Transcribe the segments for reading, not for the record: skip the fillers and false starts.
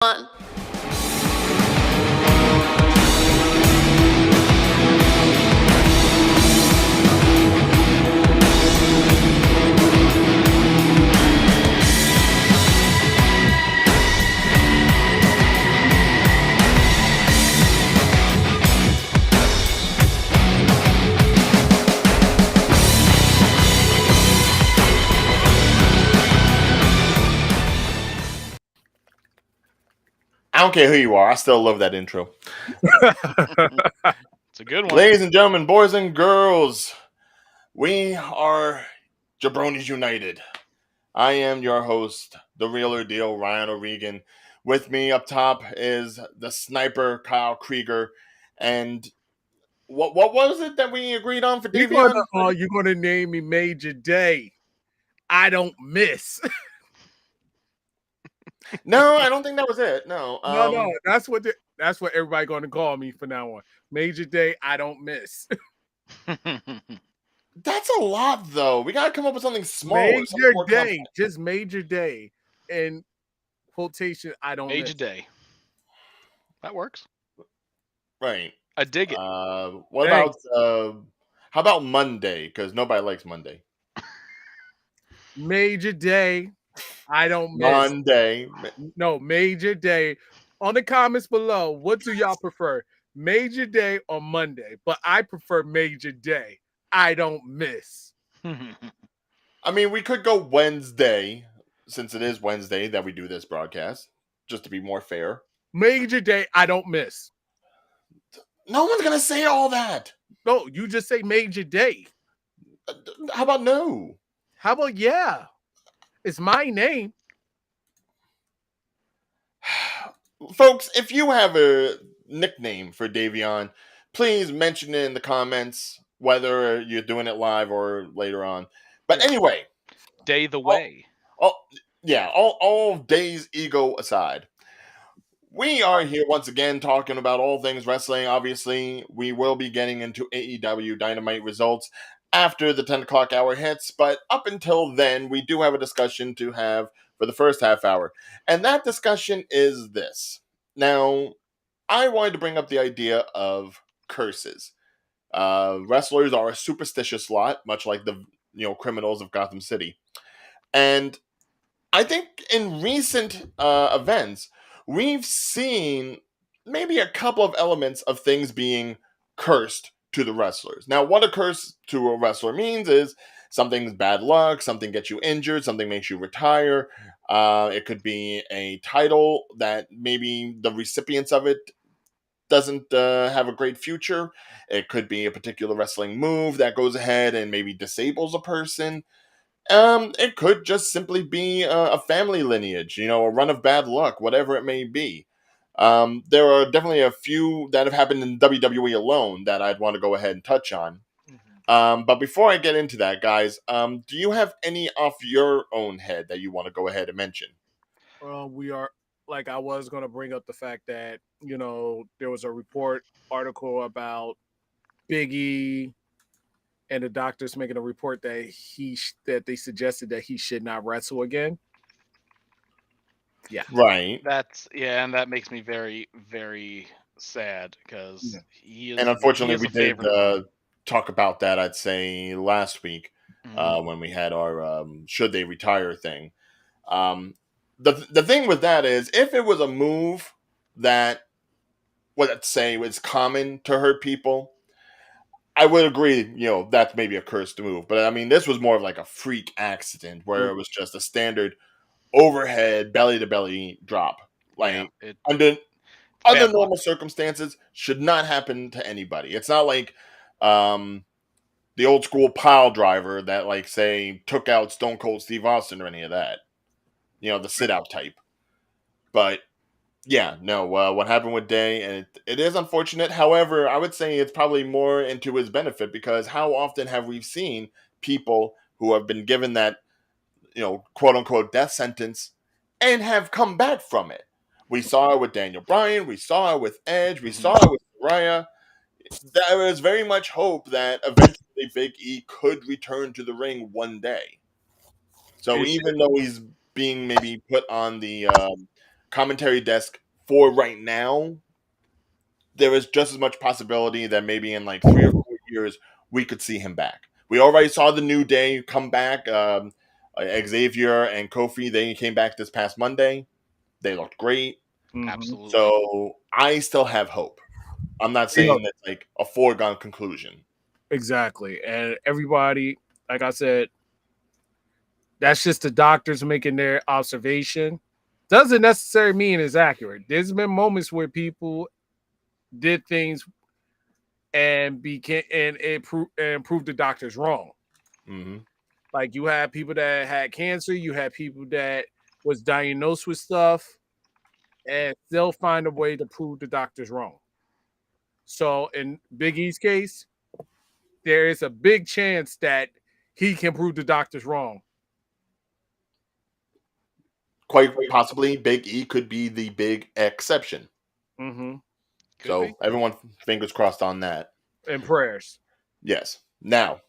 on. I don't care who you are. I still love that intro. It's a good one. Ladies and gentlemen, boys and girls, we are Jabronis United. I am your host, the real deal, Ryan O'Regan. With me up top is the sniper, Kyle Krieger. And what was it that we agreed on for Davion? You're gonna name me Major Day. I don't miss. No, I don't think that was it. No. No, that's what everybody gonna call me from now on. Major Day, I don't miss. That's a lot, though. We gotta come up with something smaller. Major Day, just Major Day, and quotation. I don't Major miss. Day. That works. Right. I dig it. What about how about Monday? Because nobody likes Monday. Major Day, I don't miss. Monday. No, Major Day. On the comments below, what do y'all prefer? Major Day or Monday? But I prefer Major Day. I don't miss. I mean, we could go Wednesday, since it is Wednesday that we do this broadcast, just to be more fair. Major Day, I don't miss. No one's gonna say all that. No, you just say Major Day. How about no? How about yeah? It's my name. Folks, if you have a nickname for Davion, please mention it in the comments, whether you're doing it live or later on. But anyway. Day the way. All Day's ego aside. We are here once again talking about all things wrestling. Obviously, we will be getting into AEW Dynamite results after the 10 o'clock hour hits, but up until then, we do have a discussion to have for the first half hour. And that discussion is this. Now, I wanted to bring up the idea of curses. Wrestlers are a superstitious lot, much like the criminals of Gotham City. And I think in recent events, we've seen maybe a couple of elements of things being cursed to the wrestlers. Now, what a curse to a wrestler means is something's bad luck, something gets you injured, something makes you retire. It could be a title that maybe the recipients of it doesn't have a great future. It could be a particular wrestling move that goes ahead and maybe disables a person. It could just simply be a family lineage, a run of bad luck, whatever it may be. There are definitely a few that have happened in WWE alone that I'd want to go ahead and touch on. But before I get into that, guys, do you have any off your own head that you want to go ahead and mention? We are, like, I was going to bring up the fact that, there was a article about Big E and the doctors making a report that that they suggested that he should not wrestle again. Yeah. Right. And that makes me very, very sad because he is. And unfortunately, we did talk about that, I'd say, last week when we had our should they retire thing. The thing with that is, if it was a move that, let's say, was common to hurt people, I would agree, that's maybe a cursed move. But I mean, this was more of like a freak accident where it was just a standard overhead belly to belly drop. Like under normal circumstances, should not happen to anybody. It's not like the old school pile driver that, like, say, took out Stone Cold Steve Austin or any of that. The sit out type. But yeah, no, what happened with Day, and it is unfortunate. However, I would say it's probably more into his benefit, because how often have we seen people who have been given that, quote unquote death sentence and have come back from it? We saw it with Daniel Bryan, we saw it with Edge, we saw it with Mariah. There is very much hope that eventually Big E could return to the ring one day. So even though he's being maybe put on the commentary desk for right now, there is just as much possibility that maybe in like 3 or 4 years we could see him back. We already saw the New Day come back. Xavier and Kofi, they came back this past Monday. They looked great. Absolutely. So I still have hope. I'm not saying that's like a foregone conclusion. Exactly. And everybody, like I said, that's just the doctors making their observation. Doesn't necessarily mean it's accurate. There's been moments where people did things and proved the doctors wrong. Mm-hmm. Like you had people that had cancer, you had people that was diagnosed with stuff, and still find a way to prove the doctors wrong. So in Big E's case, there is a big chance that he can prove the doctors wrong. Quite possibly, Big E could be the big exception. Mm-hmm. So everyone, fingers crossed on that. And prayers. Yes. Now,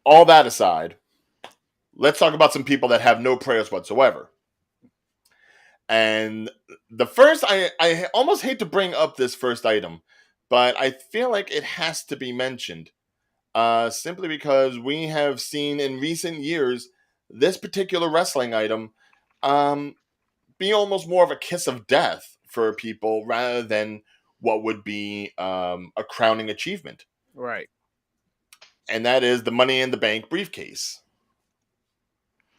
all that aside, let's talk about some people that have no prayers whatsoever. And the first, I almost hate to bring up this first item, but I feel like it has to be mentioned. Simply because we have seen in recent years this particular wrestling item be almost more of a kiss of death for people rather than what would be a crowning achievement. Right. And that is the Money in the Bank briefcase.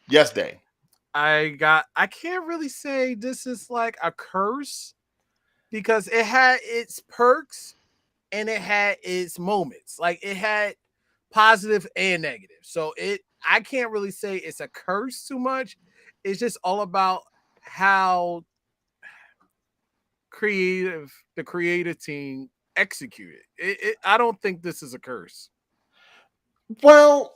Yes, Day. I can't really say this is like a curse because it had its perks and it had its moments. Like it had positive and negative. So I can't really say it's a curse too much. It's just all about how the creative team executed. I don't think this is a curse. Well,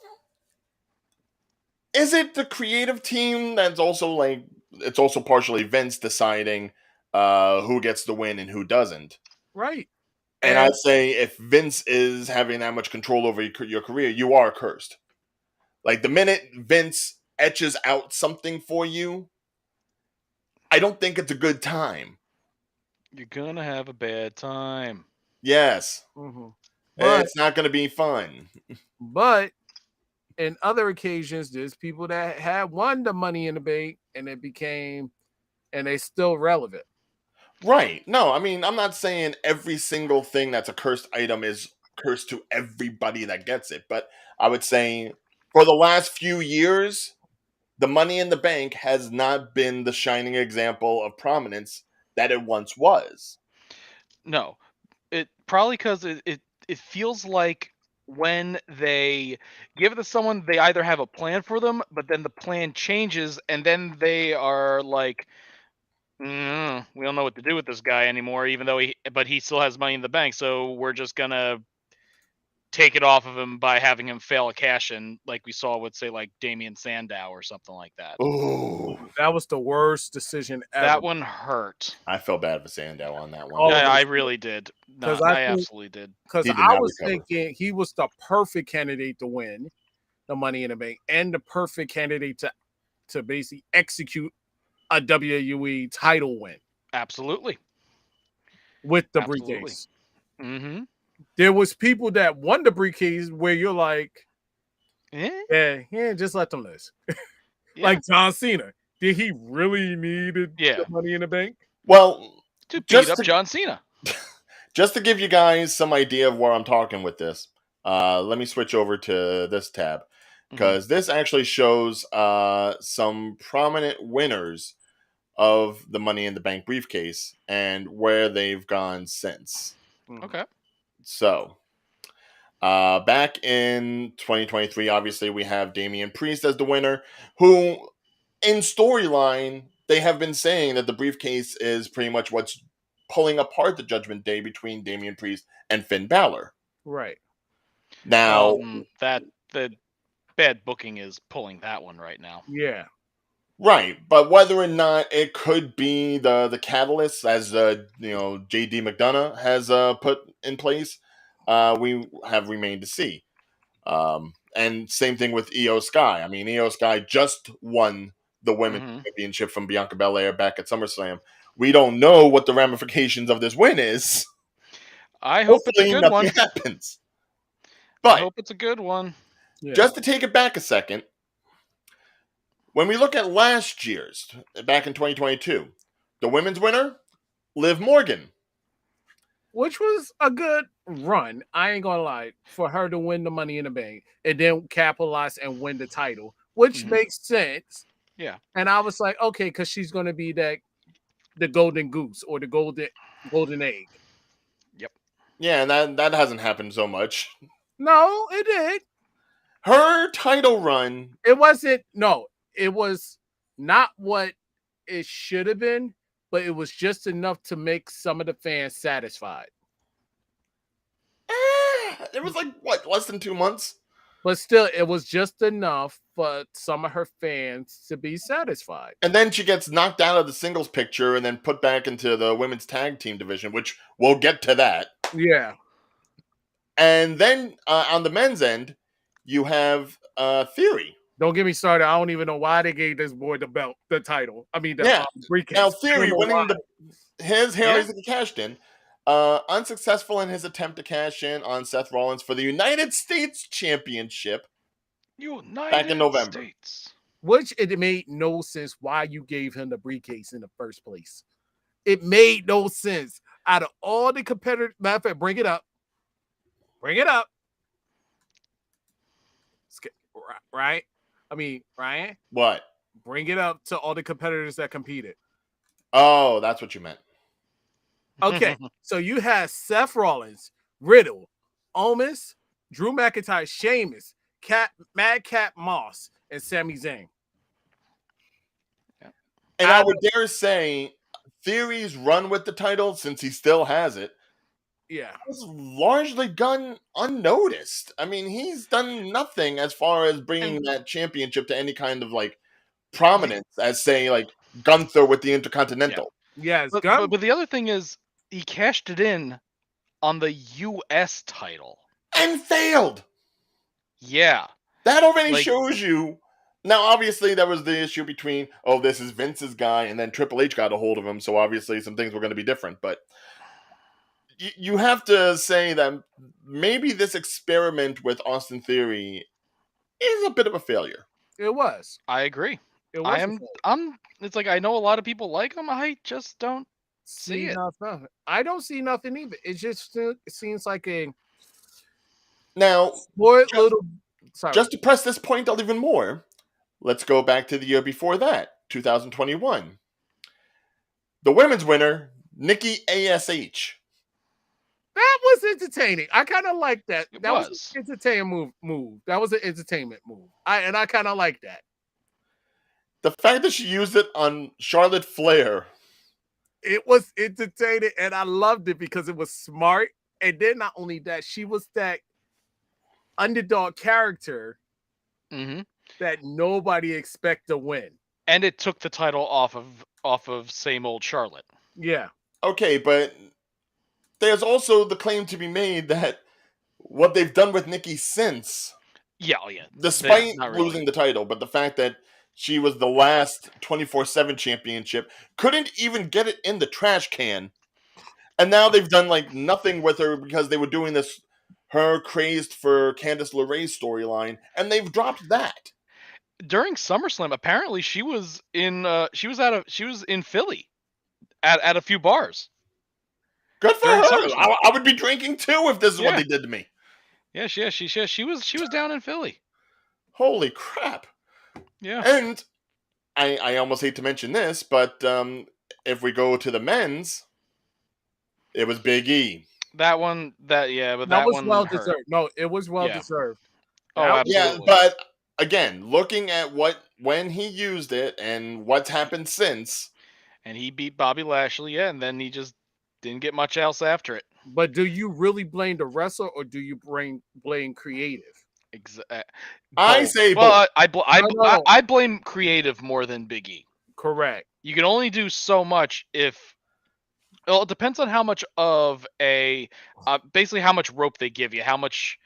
is it the creative team that's also like it's also partially Vince deciding who gets the win and who doesn't? Right. And I'd say if Vince is having that much control over your career, you are cursed. Like the minute Vince etches out something for you, I don't think it's a good time. You're gonna have a bad time. Yes. Mm-hmm. It's not going to be fun. But in other occasions, there's people that had won the Money in the Bank and they still relevant. Right. No, I mean, I'm not saying every single thing that's a cursed item is cursed to everybody that gets it, but I would say for the last few years, the Money in the Bank has not been the shining example of prominence that it once was. No, it probably because it feels like when they give it to someone, they either have a plan for them, but then the plan changes, and then they are like, we don't know what to do with this guy anymore. Even though he still has money in the bank, so we're just gonna take it off of him by having him fail a cash in, like we saw with say like Damian Sandow or something like that. Ooh, that was the worst decision ever. That one hurt. I felt bad for Sandow on that one. Oh, Yeah, I really did. No, I absolutely did. Because He did I not was recover. thinking he was the perfect candidate to win the Money in the Bank and the perfect candidate to basically execute a WWE title win Absolutely. with the Absolutely. briefcase. Mm-hmm. There was people that won the briefcase where you're like, yeah, just let them lose. Like John Cena. Did he really need the Money in the Bank? Well, to beat up John Cena. Just to give you guys some idea of where I'm talking with this, let me switch over to this tab because this actually shows some prominent winners of the Money in the Bank briefcase and where they've gone since. Okay. So, back in 2023, obviously we have Damian Priest as the winner, who in storyline they have been saying that the briefcase is pretty much what's pulling apart the Judgment Day between Damian Priest and Finn Balor. Right. Now, that the bad booking is pulling that one right now. Yeah. Right, but whether or not it could be the catalyst, as J.D. McDonough has put in place, we have remained to see. And same thing with Io Sky. I mean, Io Sky just won the women's championship from Bianca Belair back at SummerSlam. We don't know what the ramifications of this win is. I hope it's a Hopefully good one. nothing happens. I But hope it's a good one. Yeah. just to take it back a second, when we look at last year's, back in 2022, the women's winner, Liv Morgan. Which was a good run. I ain't gonna lie, for her to win the Money in the Bank and then capitalize and win the title, which makes sense. Yeah. And I was like, okay, because she's gonna be the golden goose or the golden egg. Yep. Yeah, and that hasn't happened so much. No, it did. Her title run. It wasn't. No, it was not what it should have been, but it was just enough to make some of the fans satisfied. It was like, what, less than 2 months? But still, it was just enough for some of her fans to be satisfied. And then she gets knocked out of the singles picture and then put back into the women's tag team division, which we'll get to that. Yeah. And then on the men's end, you have Theory. Don't get me started. I don't even know why they gave this boy the title. I mean, briefcase. Now, Theory winning his Harry's cashed in. Unsuccessful in his attempt to cash in on Seth Rollins for the United States Championship back in November. States. Which it made no sense why you gave him the briefcase in the first place. It made no sense. Out of all the competitors, matter of fact, bring it up. Bring it up. Right? I mean, Ryan? What? Bring it up to all the competitors that competed. Oh, that's what you meant. Okay, so you had Seth Rollins, Riddle, Omis, Drew McIntyre, Sheamus, Madcap Moss, and Sami Zayn. And I would dare say Theory's run with the title, since he still has it, was largely gone unnoticed. I mean, he's done nothing as far as bringing that championship to any kind of like prominence as, say, like Gunther with the Intercontinental. Yes, but the other thing is he cashed it in on the U.S. title and failed. Yeah, that already shows you. Now, obviously, there was the issue between, this is Vince's guy, and then Triple H got a hold of him, so obviously some things were going to be different. But you have to say that maybe this experiment with Austin Theory is a bit of a failure. It was. I agree. It was. It's like I know a lot of people like him. I just don't see it. Nothing. I don't see nothing either. It just seems like a just to press this point out even more. Let's go back to the year before that, 2021. The women's winner, Nikki ASH. That was entertaining. I kind of like that. That was an entertaining move. That was an entertainment move. I kind of like that. The fact that she used it on Charlotte Flair. It was entertaining, and I loved it because it was smart. And then not only that, she was that underdog character that nobody expect to win. And it took the title off of same old Charlotte. Yeah. Okay, but there's also the claim to be made that what they've done with Nikki since, despite losing the title, but the fact that she was the last 24/7 championship, couldn't even get it in the trash can, and now they've done like nothing with her because they were doing this her crazed for Candice LeRae's storyline, and they've dropped that. During SummerSlam, apparently she was in Philly at a few bars. Good for her. I would be drinking too if this is what they did to me. Yeah, she was down in Philly. Holy crap. Yeah. And I almost hate to mention this, but if we go to the men's, it was Big E. That one that was well deserved. No, it was well deserved. Oh, absolutely. Yeah, but again, looking at when he used it and what's happened since, and he beat Bobby Lashley, and then he just didn't get much else after it. But do you really blame the wrestler, or do you blame creative? I say both. I blame creative more than Big E. Correct. You can only do so much if. Well, it depends on how much of basically how much rope they give you, how much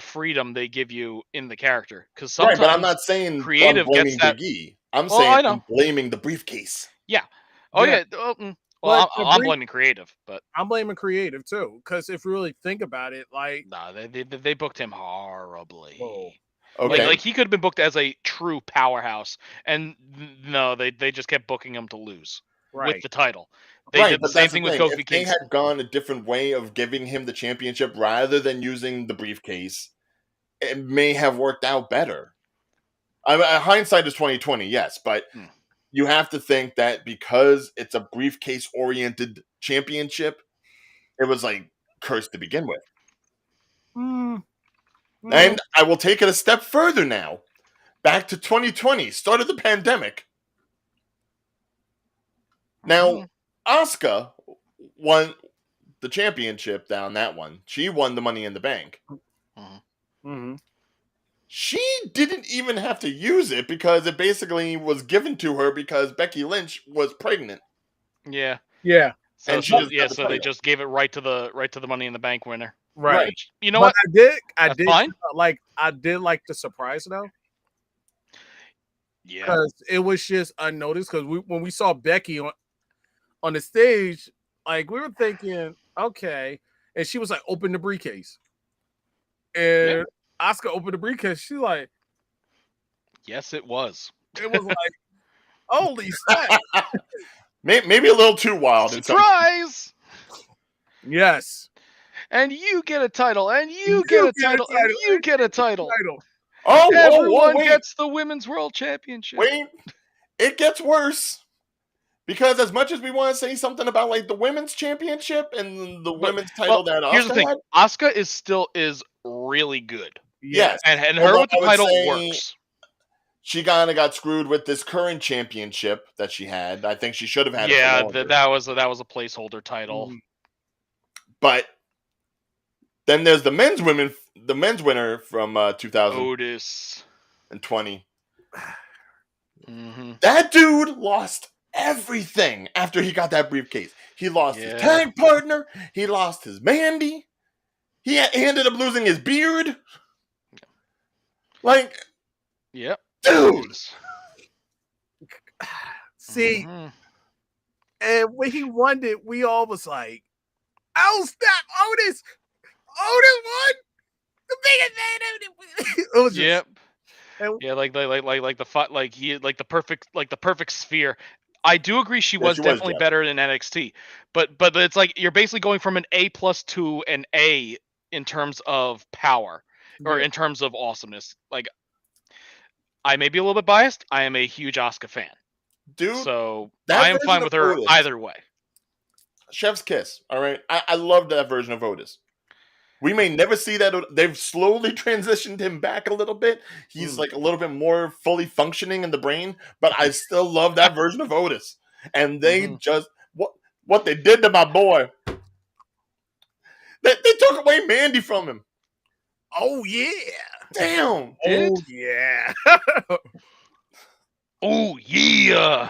freedom they give you in the character. Because sometimes, but I'm not saying creative I'm blaming gets that. Big E. I'm Well, saying I know. I'm blaming the briefcase. Yeah. Oh Yeah. yeah. Well, But the I'm brief- blaming creative, but I'm blaming creative too, because if you really think about it, like, nah, they booked him horribly. whoa, Okay. Like he could have been booked as a true powerhouse, and no, they just kept booking him to lose with right, the title. They Right, did the but same that's the thing with thing. Kofi If they Kingston. had gone a different way of giving him the championship rather than using the briefcase, it may have worked out better. Hindsight is 2020, yes, but Hmm. you have to think that because it's a briefcase-oriented championship, it was like cursed to begin with. Mm, And I will take it a step further now. Back to 2020, start of the pandemic. Now, Asuka won the championship down that one. She won the Money in the Bank. mm-hmm. She didn't even have to use it because it basically was given to her because Becky Lynch was pregnant. Yeah. Yeah, So, And she so just yeah, got the so they title. just gave it right to the Money in the Bank winner. right. Which, you know But what? I That's did fine. I did like the surprise though, Yeah. because it was just unnoticed. Because when we saw Becky on the stage, like we were thinking, okay, and she was like, "Open the briefcase," and Asuka opened the briefcase. She's like, Yes, it was. it was like, holy snap! Maybe a little too wild in some. Surprise! Yes, And you get a title, and you get a title, and you get a title. Oh, Everyone wait, gets the Women's World Championship. wait. It gets worse. Because as much as we want to say something about like the women's championship and the women's title that here's the Asuka thing: had, Asuka is really good. yes. And her Although with the I would title say works. she kind of got screwed with this current championship that she had. I think she should have had it Yeah, for longer. that was a placeholder title. But then there's the men's winner from 2020. Otis. Mm-hmm. That dude lost everything after he got that briefcase. He lost his tag partner. He lost his Mandy. He ended up losing his beard. Like, yep, dude. See, and when he won it, we all was like, "Oh snap, Otis! Otis won the biggest man!" It was just, yeah, like the perfect sphere. I do agree she was definitely better in NXT, but it's like you're basically going from an A+ to an A in terms of power or in terms of awesomeness. Like, I may be a little bit biased. I am a huge Asuka fan, dude. So I am fine with her either way. Chef's kiss. All right, I love that version of Otis. We may never see that. They've slowly transitioned him back a little bit. He's like a little bit more fully functioning in the brain, but I still love that version of Otis. And they just what they did to my boy. They took away Mandy from him. Oh yeah. Damn. Oh yeah. Oh yeah.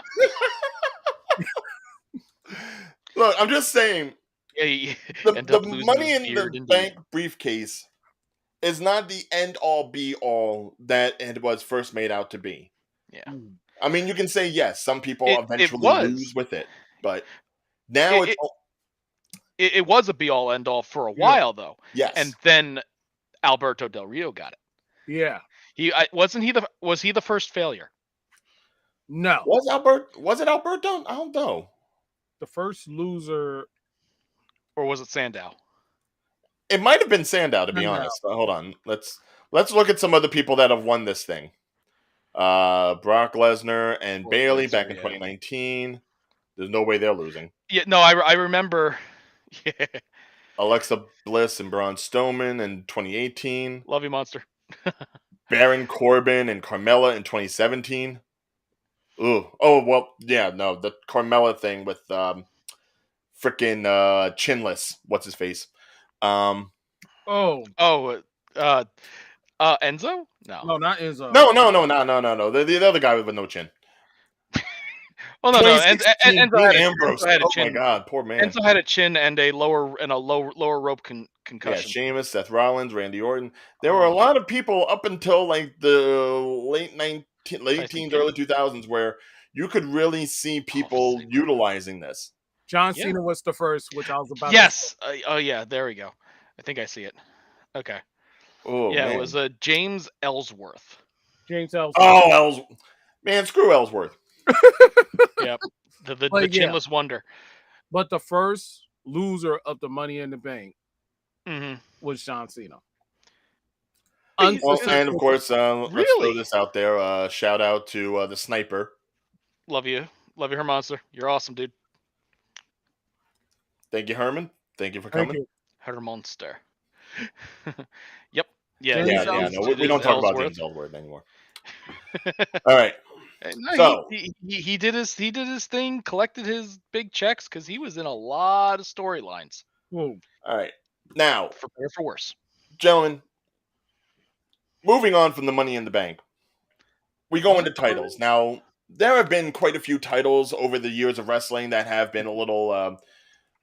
Look, I'm just saying. Yeah, the Money in the Bank briefcase is not the end all be all that it was first made out to be. Yeah. I mean, you can say yes, some people eventually lose with it, but now it was a be all end all for a while though. Yes. And then Alberto Del Rio got it. Yeah. Was he the first failure? No. Was it Alberto? I don't know. The first loser, or was it Sandow? It might have been Sandow, to be honest. Hold on. Let's look at some other people that have won this thing. Brock Lesnar and Bayley back in 2019. There's no way they're losing. Yeah, no, I remember. Yeah. Alexa Bliss and Braun Strowman in 2018. Love you, Monster. Baron Corbin and Carmella in 2017. Ooh. Oh, well, yeah, no, the Carmella thing with freaking Chinless. What's his face? Enzo? No. No, not Enzo. No. The other guy with no chin. Well, no. Enzo had a chin. Oh my god, poor man. Enzo had a chin and a lower rope concussion. Yeah, Sheamus, Seth Rollins, Randy Orton. There were a lot of people up until like the late late teens, early 2000s, where you could really see people utilizing this. John Cena was the first, which I was about Yes. Oh yeah, there we go. I think I see it. Okay. Oh, Yeah, man. it was James Ellsworth. James Ellsworth. Oh, man, screw Ellsworth. Yep. The But yeah. chinless wonder. But the first loser of the Money in the Bank Mhm. was John Cena. Oh, and of course, let's throw Really? this out there. Shout out to the sniper. Love you, Hermonster. You're awesome, dude. Thank you, Herman. Thank you for Thank coming. you. Hermonster. Yep. Yeah. James Yeah. No, we It don't is talk about Ellsworth. James Ellsworth anymore. All right. No, So he did his thing, collected his big checks because he was in a lot of storylines. all right. Now, For better or for worse. gentlemen, moving on from the Money in the Bank, we go into titles. Now, there have been quite a few titles over the years of wrestling that have been a little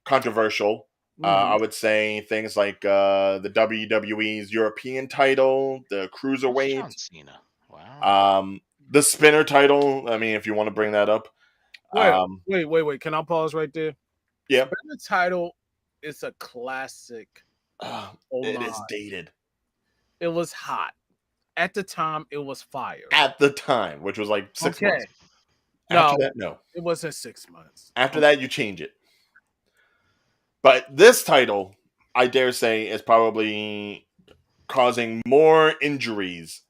controversial. I would say things like the WWE's European title, the Cruiserweight, John Cena. Wow. the Spinner title. I mean, if you want to bring that up. Wait. Can I pause right there? Yeah. Spinner title is a classic. It is dated. It was hot. At the time, it was fire. At the time, which was like 6 months. After that, no. It wasn't 6 months. After that, you change it. But this title, I dare say, is probably causing more injuries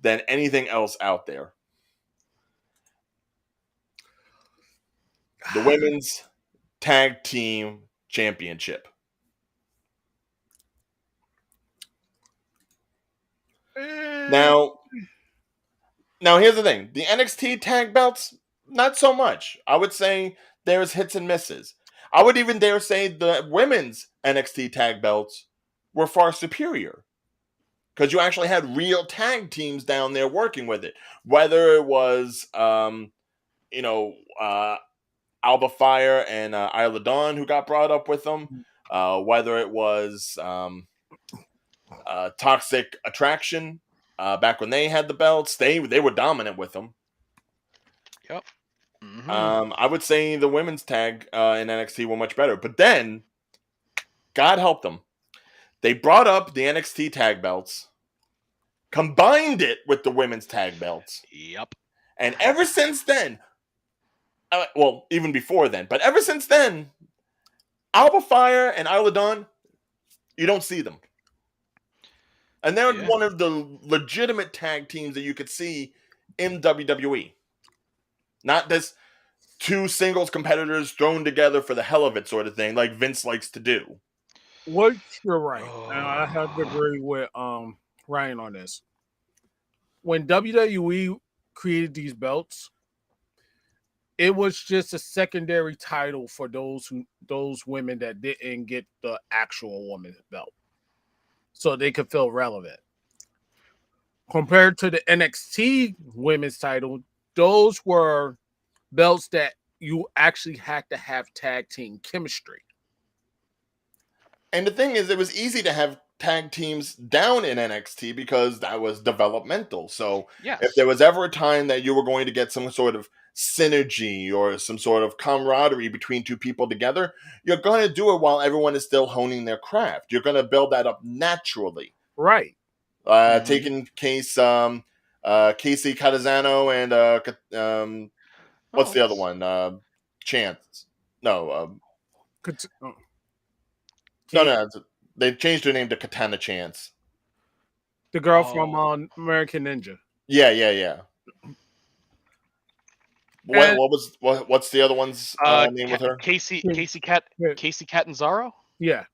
than anything else out there. The Women's Tag Team Championship. Now here's the thing. The NXT tag belts, not so much. I would say there's hits and misses. I would even dare say the women's NXT tag belts were far superior. Because you actually had real tag teams down there working with it. Whether it was, Alba Fire and Isla Dawn who got brought up with them. Whether it was Toxic Attraction. Back when they had the belts, they were dominant with them. Yep. Mm-hmm. I would say the women's tag in NXT were much better. But then, God help them, they brought up the NXT tag belts, combined it with the women's tag belts. Yep. And ever since then, well, even before then, but ever since then, Alba Fire and Isla Dawn, you don't see them. And they're one of the legitimate tag teams that you could see in WWE. Not this two singles competitors thrown together for the hell of it sort of thing like Vince likes to do. What you're right. And I have to agree with Ryan on this. When WWE created these belts, it was just a secondary title for those women that didn't get the actual women's belt. So they could feel relevant. Compared to the NXT women's title, those were belts that you actually had to have tag team chemistry. And the thing is, it was easy to have tag teams down in NXT because that was developmental. So if there was ever a time that you were going to get some sort of synergy or some sort of camaraderie between two people together, you're going to do it while everyone is still honing their craft. You're going to build that up naturally. Right. Taking case Casey Catazano and what's the other one? Chance. No. No. They changed her name to Katana Chance. The girl from American Ninja. Yeah. What's the other one's name with her? Casey Catanzaro? Yeah.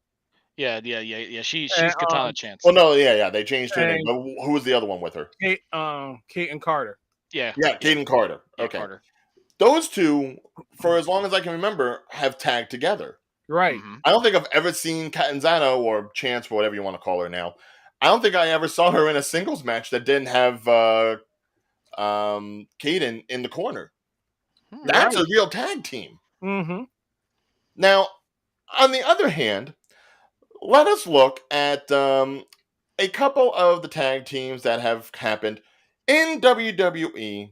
She's Katana Chance. Well, no, yeah. They changed her name. But who was the other one with her? Kate and Carter. Yeah, Kate and Carter. Okay. Carter. Those two, for as long as I can remember, have tagged together. Right. Mm-hmm. I don't think I've ever seen Catanzano or Chance, whatever you want to call her now. I don't think I ever saw her in a singles match that didn't have Kaden in the corner. That's a real tag team. Mm-hmm. Now, on the other hand, let us look at a couple of the tag teams that have happened in WWE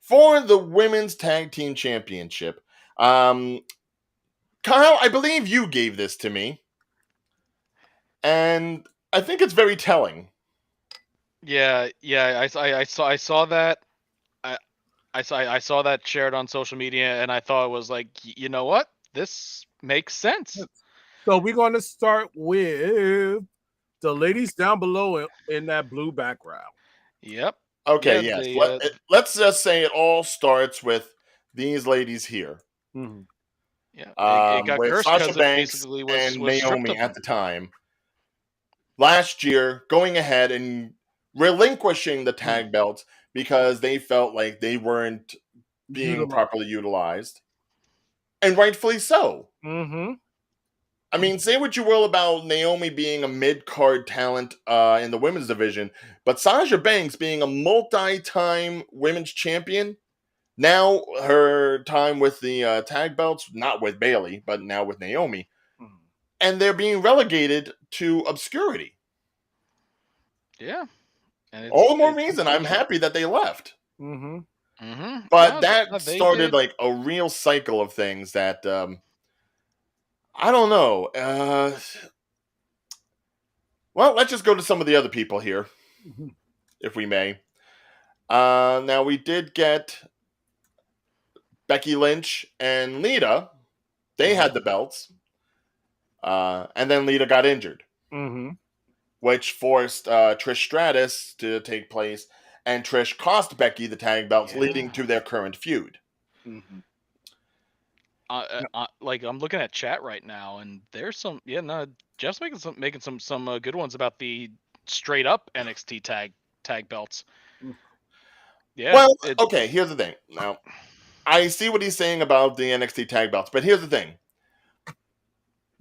for the Women's Tag Team Championship. Kyle, I believe you gave this to me, and I think it's very telling. Yeah, I saw that. I saw that shared on social media, and I thought it was like, you know what, this makes sense. So we're going to start with the ladies down below in that blue background. Yep. Okay, Yeah, yes. Let's just say it all starts with these ladies here. Mm-hmm. Yeah, it got With cursed Sasha because it Banks basically and was stripped Naomi of at them. the time. Last year, going ahead and relinquishing the tag belts because they felt like they weren't being properly utilized. And rightfully so. Mm-hmm. I mean, say what you will about Naomi being a mid-card talent in the women's division, but Sasha Banks being a multi-time women's champion, now her time with the tag belts, not with Bayley, but now with Naomi, and they're being relegated to obscurity. Yeah. And All the more reason I'm happy that they left. Mm-hmm. Mm-hmm. But that started like a real cycle of things that I don't know. Well, let's just go to some of the other people here, if we may. Now, we did get Becky Lynch and Lita. They had the belts. And then Lita got injured, which forced Trish Stratus to take place. And Trish cost Becky the tag belts, leading to their current feud. Like, I'm looking at chat right now, and there's some. Yeah, no, Jeff's making some good ones about the straight up NXT tag belts. Yeah. Well, okay. Here's the thing. Now, I see what he's saying about the NXT tag belts, but here's the thing.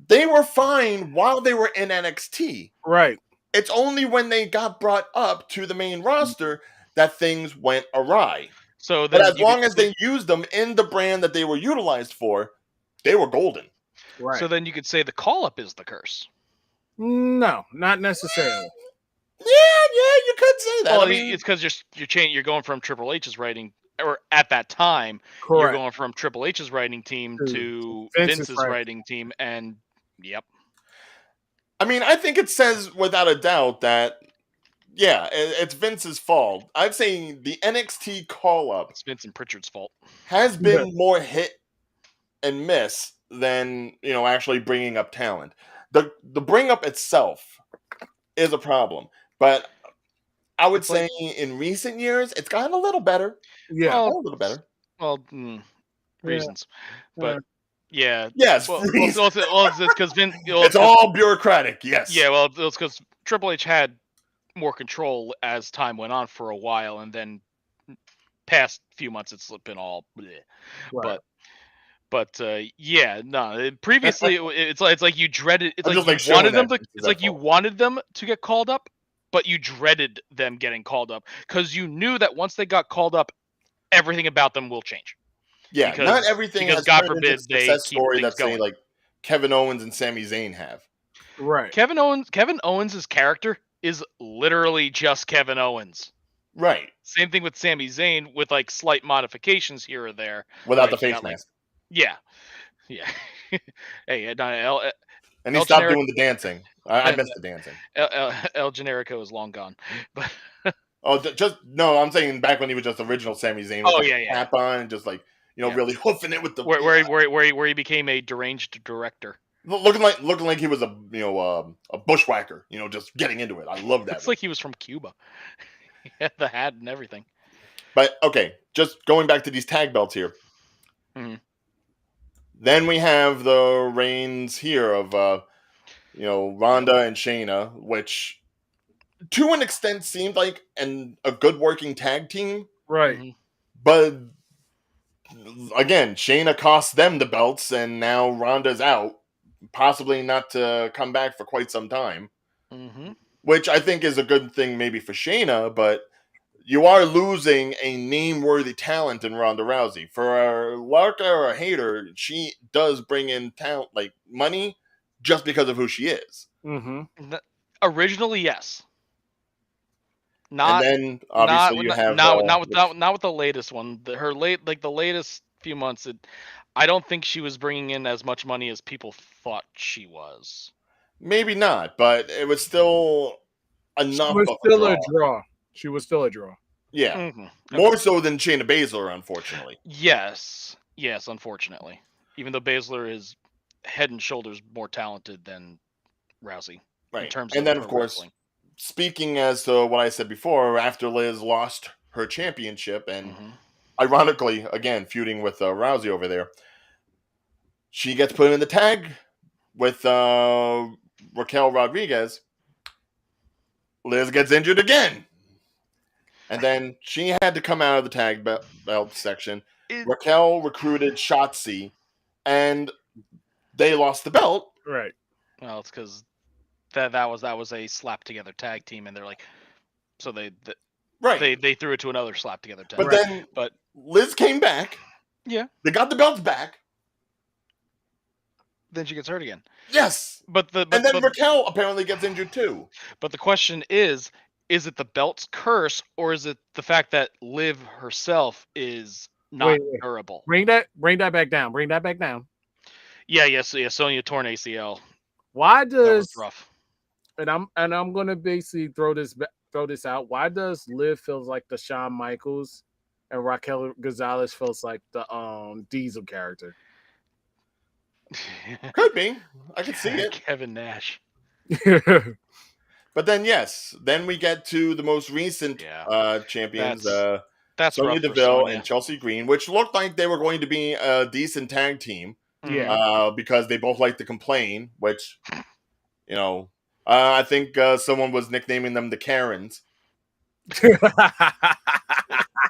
They were fine while they were in NXT. Right. It's only when they got brought up to the main roster that things went awry. So but as long as they used them in the brand that they were utilized for, they were golden. Right. So then you could say the call-up is the curse. No, not necessarily. Yeah, you could say that. Well, I mean, it's because you're going from Triple H's writing, or at that time, you're going from Triple H's writing team to Vince's writing team, and yep. I mean, I think it says without a doubt that, yeah, it's Vince's fault. I'd say the NXT call-up, it's Vince and Pritchard's fault, has been more hit and miss than, actually bringing up talent. The bring up itself is a problem, but I would say in recent years it's gotten a little better. Yeah, a little better. Well, reasons, but yeah, yes. Well, it's because Vince. It's all bureaucratic. Yes. Yeah, well, it's because Triple H had more control as time went on for a while, and then past few months it's been all bleh. Right. But yeah, no. Previously, it's like you dreaded. It's like you wanted them to. It's like you wanted them to get called up, but you dreaded them getting called up because you knew that once they got called up, everything about them will change. Yeah, not everything has God forbid they keep story that say like Kevin Owens and Sami Zayn have. Right. Kevin Owens' character is literally just Kevin Owens. Right. Same thing with Sami Zayn with like slight modifications here or there. Without the face mask. Yeah. Hey, and he stopped doing the dancing. I missed the dancing. El Generico is long gone. But I'm saying back when he was just original Sami Zayn with cap on and just like really hoofing it with the where he became a deranged director. Looking like he was a bushwhacker, just getting into it. I love that. It's like he was from Cuba. He had the hat and everything. But okay, just going back to these tag belts here. Mm-hmm. Then we have the reigns here of Ronda and Shayna, which to an extent seemed like a good working tag team. Right. Mm-hmm. But again, Shayna cost them the belts, and now Ronda's out, possibly not to come back for quite some time. Mm-hmm. Which I think is a good thing maybe for Shayna, but you are losing a name-worthy talent in Ronda Rousey. For a larker or a hater, she does bring in talent, like money, just because of who she is. Mm-hmm. Originally, yes. Not and then obviously you have not with the latest one. The latest few months, I don't think she was bringing in as much money as people thought she was. maybe not, but it was still She enough was of a still draw. a draw. She was still a draw. Yeah, Okay. more so than Shayna Baszler, unfortunately. Yes, unfortunately. Even though Baszler is head and shoulders more talented than Rousey in Right, terms and of then her of course, wrestling. speaking as to what I said before, after Liz lost her championship, and Mhm. ironically, again feuding with Rousey over there, she gets put in the tag with Raquel Rodriguez. Liz gets injured again. And then she had to come out of the tag belt section. Raquel recruited Shotzi, and they lost the belt. Right. Well, it's because that was a slap together tag team, and they're like, so they threw it to another slap together tag. But then Liz came back. Yeah. They got the belts back. Then she gets hurt again. Yes. And then Raquel apparently gets injured too. But the question is it the belt's curse, or is it the fact that Liv herself is not durable? Bring that back down. Bring that back down. Yeah. Sonya torn ACL. Why does that was rough? And I'm gonna basically throw this out. Why does Liv feels like the Shawn Michaels, and Raquel Gonzalez feels like the Diesel character? Could be. I could see it. Kevin Nash. But then then we get to the most recent champions, that's Sonya rough for Deville Sonya. and Chelsea Green, which looked like they were going to be a decent tag team. Yeah. Because they both like to complain, which, I think someone was nicknaming them the Karens.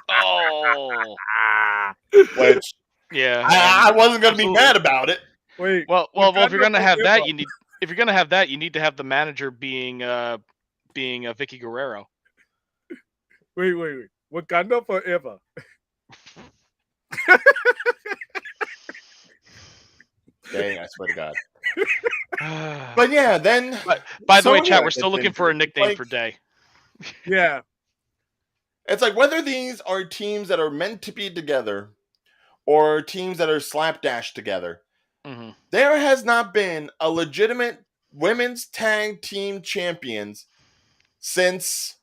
Oh. Which, yeah, I wasn't going to be mad about it. Wait. Well, if you're gonna have that, you need to have the manager being Vicky Guerrero. Wait. Wakanda forever. Dang, I swear to God. But yeah, then. By the way, chat, we're still looking for a nickname for Day. Yeah. It's like whether these are teams that are meant to be together or teams that are slapdash together, there has not been a legitimate women's tag team champions since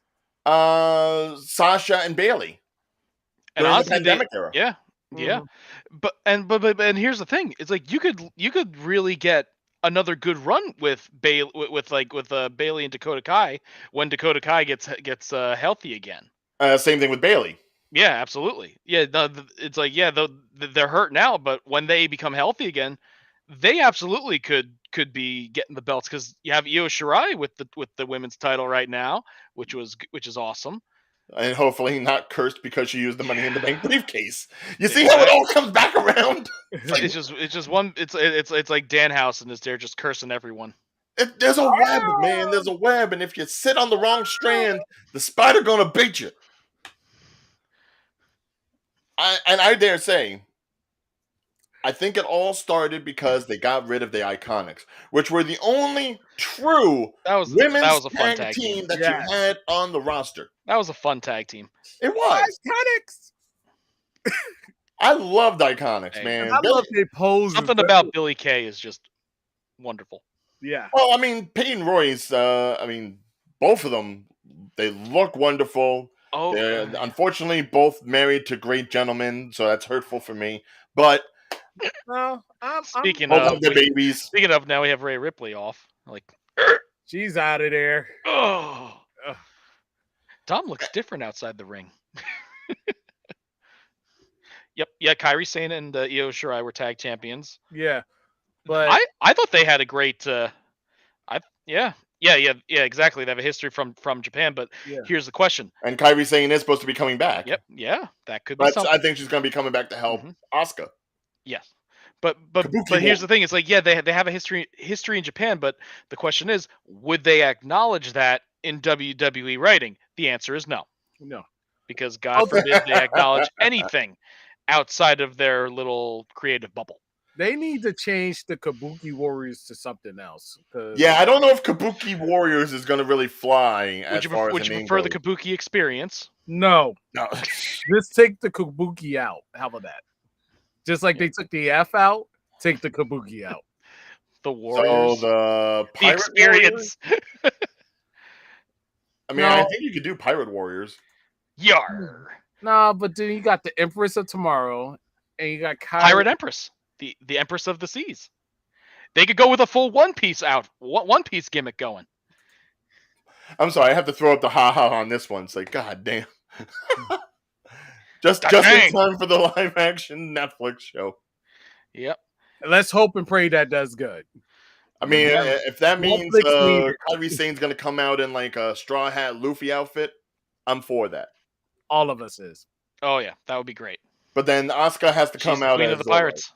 Sasha and Bailey during the pandemic era. Yeah. But here's the thing: it's like you could really get another good run with Bailey and Dakota Kai when Dakota Kai gets healthy again. Same thing with Bailey. Yeah, absolutely. Yeah, it's like they're hurt now, but when they become healthy again, they absolutely could be getting the belts, because you have Io Shirai with the women's title right now, which is awesome. And hopefully not cursed because she used the Money in the Bank briefcase. You see how it all comes back around? It's just one. It's like Danhausen is there just cursing everyone. There's a web, man. There's a web, and if you sit on the wrong strand, the spider gonna bait you. I dare say, I think it all started because they got rid of the Iconics, which were the only true women's tag team that you had on the roster. That was a fun tag team. It was. Iconics. I loved Iconics, man. I love they pose. Something about Billy Kay is just wonderful. Yeah. Well, I mean, Peyton Royce, both of them, they look wonderful. Oh, they're unfortunately both married to great gentlemen, so that's hurtful for me. But speaking of the babies. Speaking of, now we have Rhea Ripley off. Like, she's out of there. Oh, Dom looks different outside the ring. Yep. Yeah, Kairi Sane and Io Shirai were tag champions. Yeah, but I thought they had a great. Exactly. They have a history from Japan, but here's the question. And Kairi Sane is supposed to be coming back. Yep. Yeah, that could be something. I think she's going to be coming back to help Asuka. Yes. But here's the thing: it's like, they have a history in Japan, but the question is, would they acknowledge that in WWE writing? The answer is no. No, because God forbid they acknowledge anything outside of their little creative bubble. They need to change the Kabuki Warriors to something else. Yeah, I don't know if Kabuki Warriors is going to really fly as far as Would the you name prefer goes. the Kabuki experience? No, No. just take the Kabuki out. How about that? Just like they took the F out, take the Kabuki out. The So Warriors, the the Pirate Warriors? experience. I mean, I think you could do Pirate Warriors. Yar. No, but then you got the Empress of Tomorrow, and you got Pirate Empress, the Empress of the Seas. They could go with a full One Piece gimmick going. I'm sorry, I have to throw up the ha-ha on this one. It's like, god damn. just in time for the live-action Netflix show. Yep. Let's hope and pray that does good. I mean, if that means Netflix Kyrie Sane's going to come out in like a Straw Hat Luffy outfit, I'm for that. All of us is. Oh yeah, that would be great. But then Asuka has to come She's the out queen as of the pirates.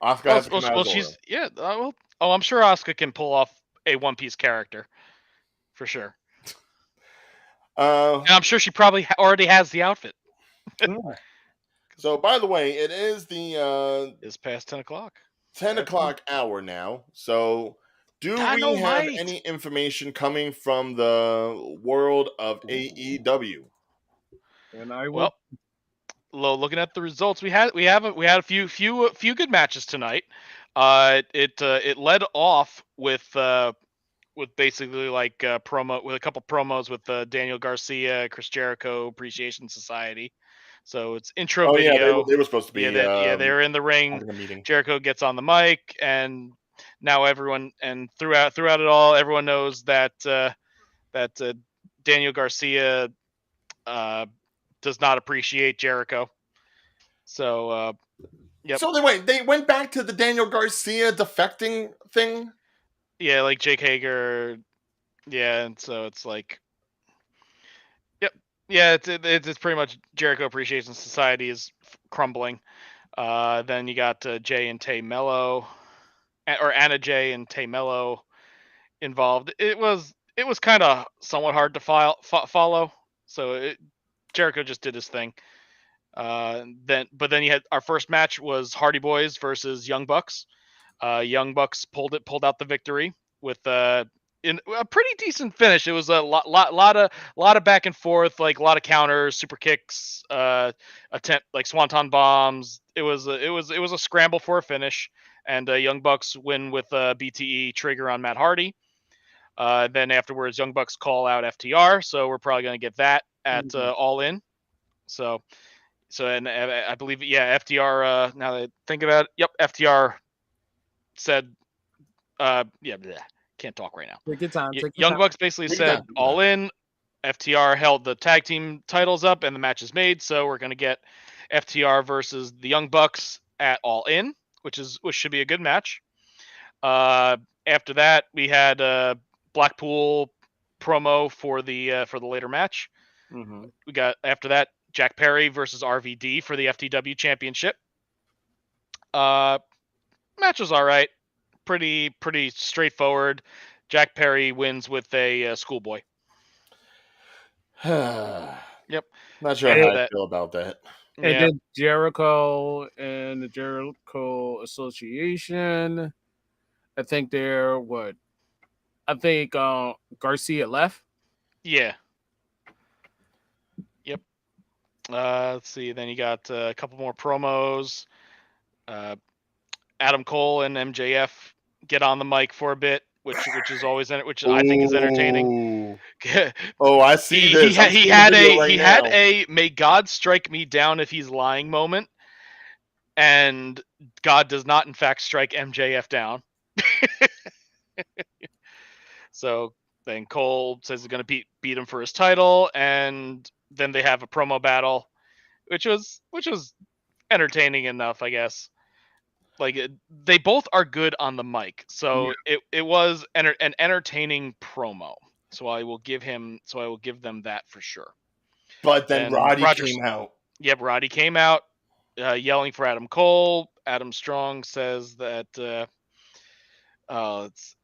Asuka has to come out as Zoro. She's I'm sure Asuka can pull off a One Piece character, for sure. And I'm sure she probably already has the outfit. So, by the way, it is the it's past 10 o'clock. 10 o'clock hour now. So, do we have any information coming from the world of AEW? And I will. Well, looking at the results, we had a few good matches tonight. It led off with basically like promo with a couple promos with Daniel Garcia, Chris Jericho Appreciation Society. So it's intro video. Yeah, they were supposed to be. They were in the ring. Jericho gets on the mic, and now everyone and throughout it all, everyone knows that Daniel Garcia does not appreciate Jericho. So, yep. So they went back to the Daniel Garcia defecting thing. Yeah, like Jake Hager. Yeah, and so it's like, yep, yeah, it's pretty much Jericho Appreciation Society is crumbling. Then you got Jay and Tay Mello, or Anna Jay and Tay Mello involved. It was kind of somewhat hard to follow. So Jericho just did his thing. Then you had our first match was Hardy Boys versus Young Bucks. Young Bucks pulled out the victory with in a pretty decent finish. It was a lot of back and forth, like a lot of counters, super kicks, attempt like swanton bombs. It was a scramble for a finish, and Young Bucks win with BTE trigger on Matt Hardy. Then afterwards, Young Bucks call out FTR, so we're probably going to get that at All In. So and I believe FTR. Now that I think about it, yep, FTR said, can't talk right now. Take your time. Young Bucks basically said All In. FTR held the tag team titles up, and the match is made. So we're going to get FTR versus the Young Bucks at All In, which should be a good match. After that, we had Blackpool promo for the later match. Mm-hmm. We got after that Jack Perry versus RVD for the FTW Championship. Match was all right, pretty straightforward. Jack Perry wins with a schoolboy. Yep. Not sure how I feel about that. And then Jericho and the Jericho Association. I think they're what? I think Garcia left. Yeah. Yep. Let's see. Then you got a couple more promos. Adam Cole and MJF get on the mic for a bit, which is always I think is entertaining. Oh, I see this. He had a "May God strike me down if he's lying" moment, and God does not in fact strike MJF down. So then Cole says he's going to beat him for his title, and then they have a promo battle, which was entertaining enough, I guess. Like they both are good on the mic, so it was an entertaining promo. So I will give them that for sure. But then Roddy came out. Yep, Roddy came out yelling for Adam Cole. Adam Strong says that he's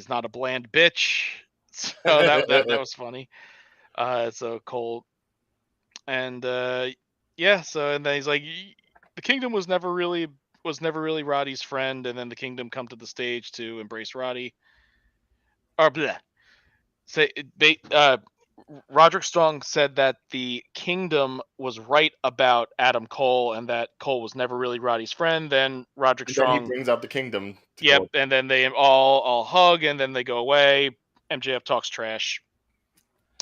not a bland bitch. So that was funny. So Cole and so and then he's like, the kingdom was never really Roddy's friend, and then the kingdom come to the stage to embrace Roddy. Or bleh. Say they Roderick Strong said that the kingdom was right about Adam Cole and that Cole was never really Roddy's friend. Then Roderick And then he Strong, brings out the kingdom to yep, go. and then they all hug and then they go away. MJF talks trash,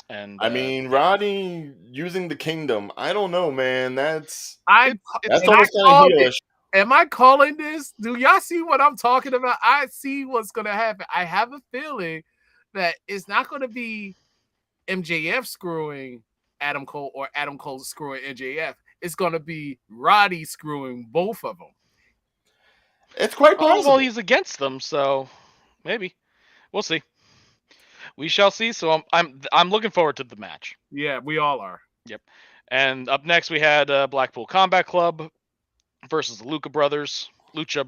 and I mean, Roddy using the kingdom. I don't know, man. That's it's almost kind of heelish. Am I calling this? Do y'all see what I'm talking about? I see what's going to happen. I have a feeling that it's not going to be MJF screwing Adam Cole or Adam Cole screwing MJF. It's going to be Roddy screwing both of them. It's quite possible. well, he's against them, so maybe we'll see. We shall see. So I'm looking forward to the match. Yeah, we all are. Yep. And up next we had Blackpool Combat Club versus the Lucha Brothers, and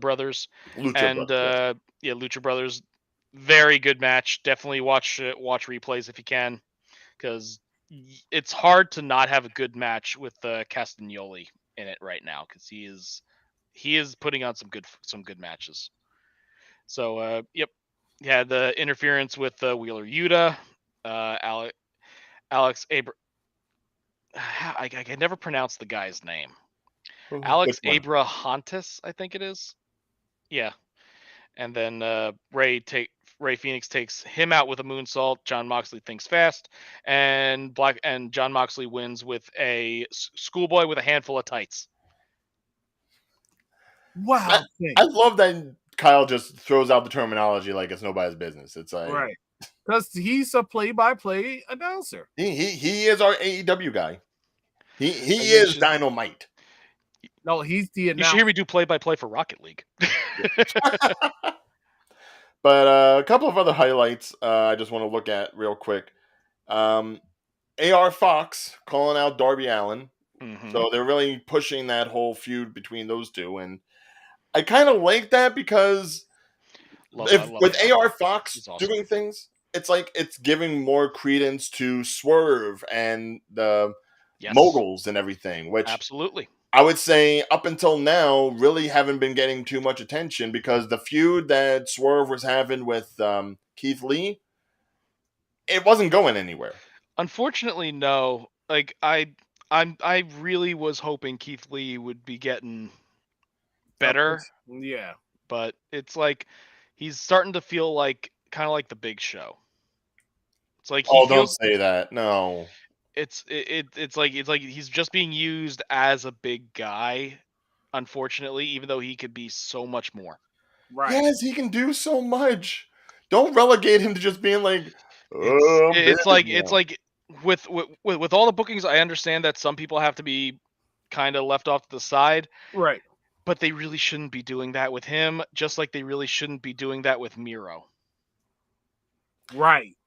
Lucha Brothers. Very good match. Definitely watch replays if you can, because it's hard to not have a good match with Castagnoli in it right now, because he is putting on some good matches. So yep, yeah, the interference with Wheeler Yuta, Alex I can never pronounce the guy's name. Alex Abrahantes, I think it is. Yeah. And then Ray Phoenix takes him out with a moonsault. John Moxley thinks fast, and John Moxley wins with a schoolboy with a handful of tights. Wow. I love that Kyle just throws out the terminology like it's nobody's business. It's like, right, because he's a play-by-play announcer. He is our AEW guy. He is Dynamite. No, he's the announcer. You should hear me do play-by-play for Rocket League. But a couple of other highlights I just want to look at real quick. AR Fox calling out Darby Allin. Mm-hmm. So they're really pushing that whole feud between those two. And I kind of like that because with AR Fox doing things, it's like it's giving more credence to Swerve and the moguls and everything, which absolutely I would say up until now really haven't been getting too much attention, because the feud that Swerve was having with Keith Lee, it wasn't going anywhere. Unfortunately, no. Like I really was hoping Keith Lee would be getting better. Yeah. But it's like he's starting to feel like kind of like the Big Show. It's like don't say that. No. It's like he's just being used as a big guy, unfortunately, even though he could be so much more. Right. Yes, he can do so much. Don't relegate him to just being like it's like with all the bookings, I understand that some people have to be kind of left off to the side. Right. But they really shouldn't be doing that with him, just like they really shouldn't be doing that with Miro. Right.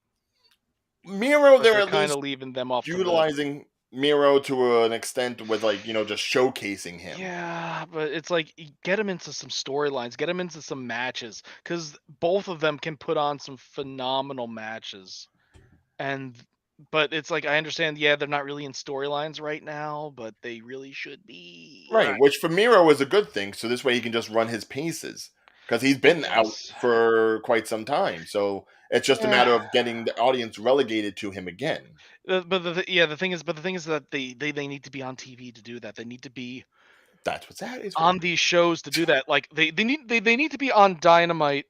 Miro, they're kind of leaving them off, utilizing Miro to an extent with, like, just showcasing him. Yeah, but it's like, get him into some storylines, get him into some matches, because both of them can put on some phenomenal matches. But it's like, I understand, yeah, they're not really in storylines right now, but they really should be. Right, which for Miro is a good thing, so this way he can just run his paces, because he's been out for quite some time, so it's just a matter of getting the audience relegated to him again. But the thing is that they need to be on TV to do that. They need to be. That's what's that is on these shows to do that. Like they need to be on Dynamite,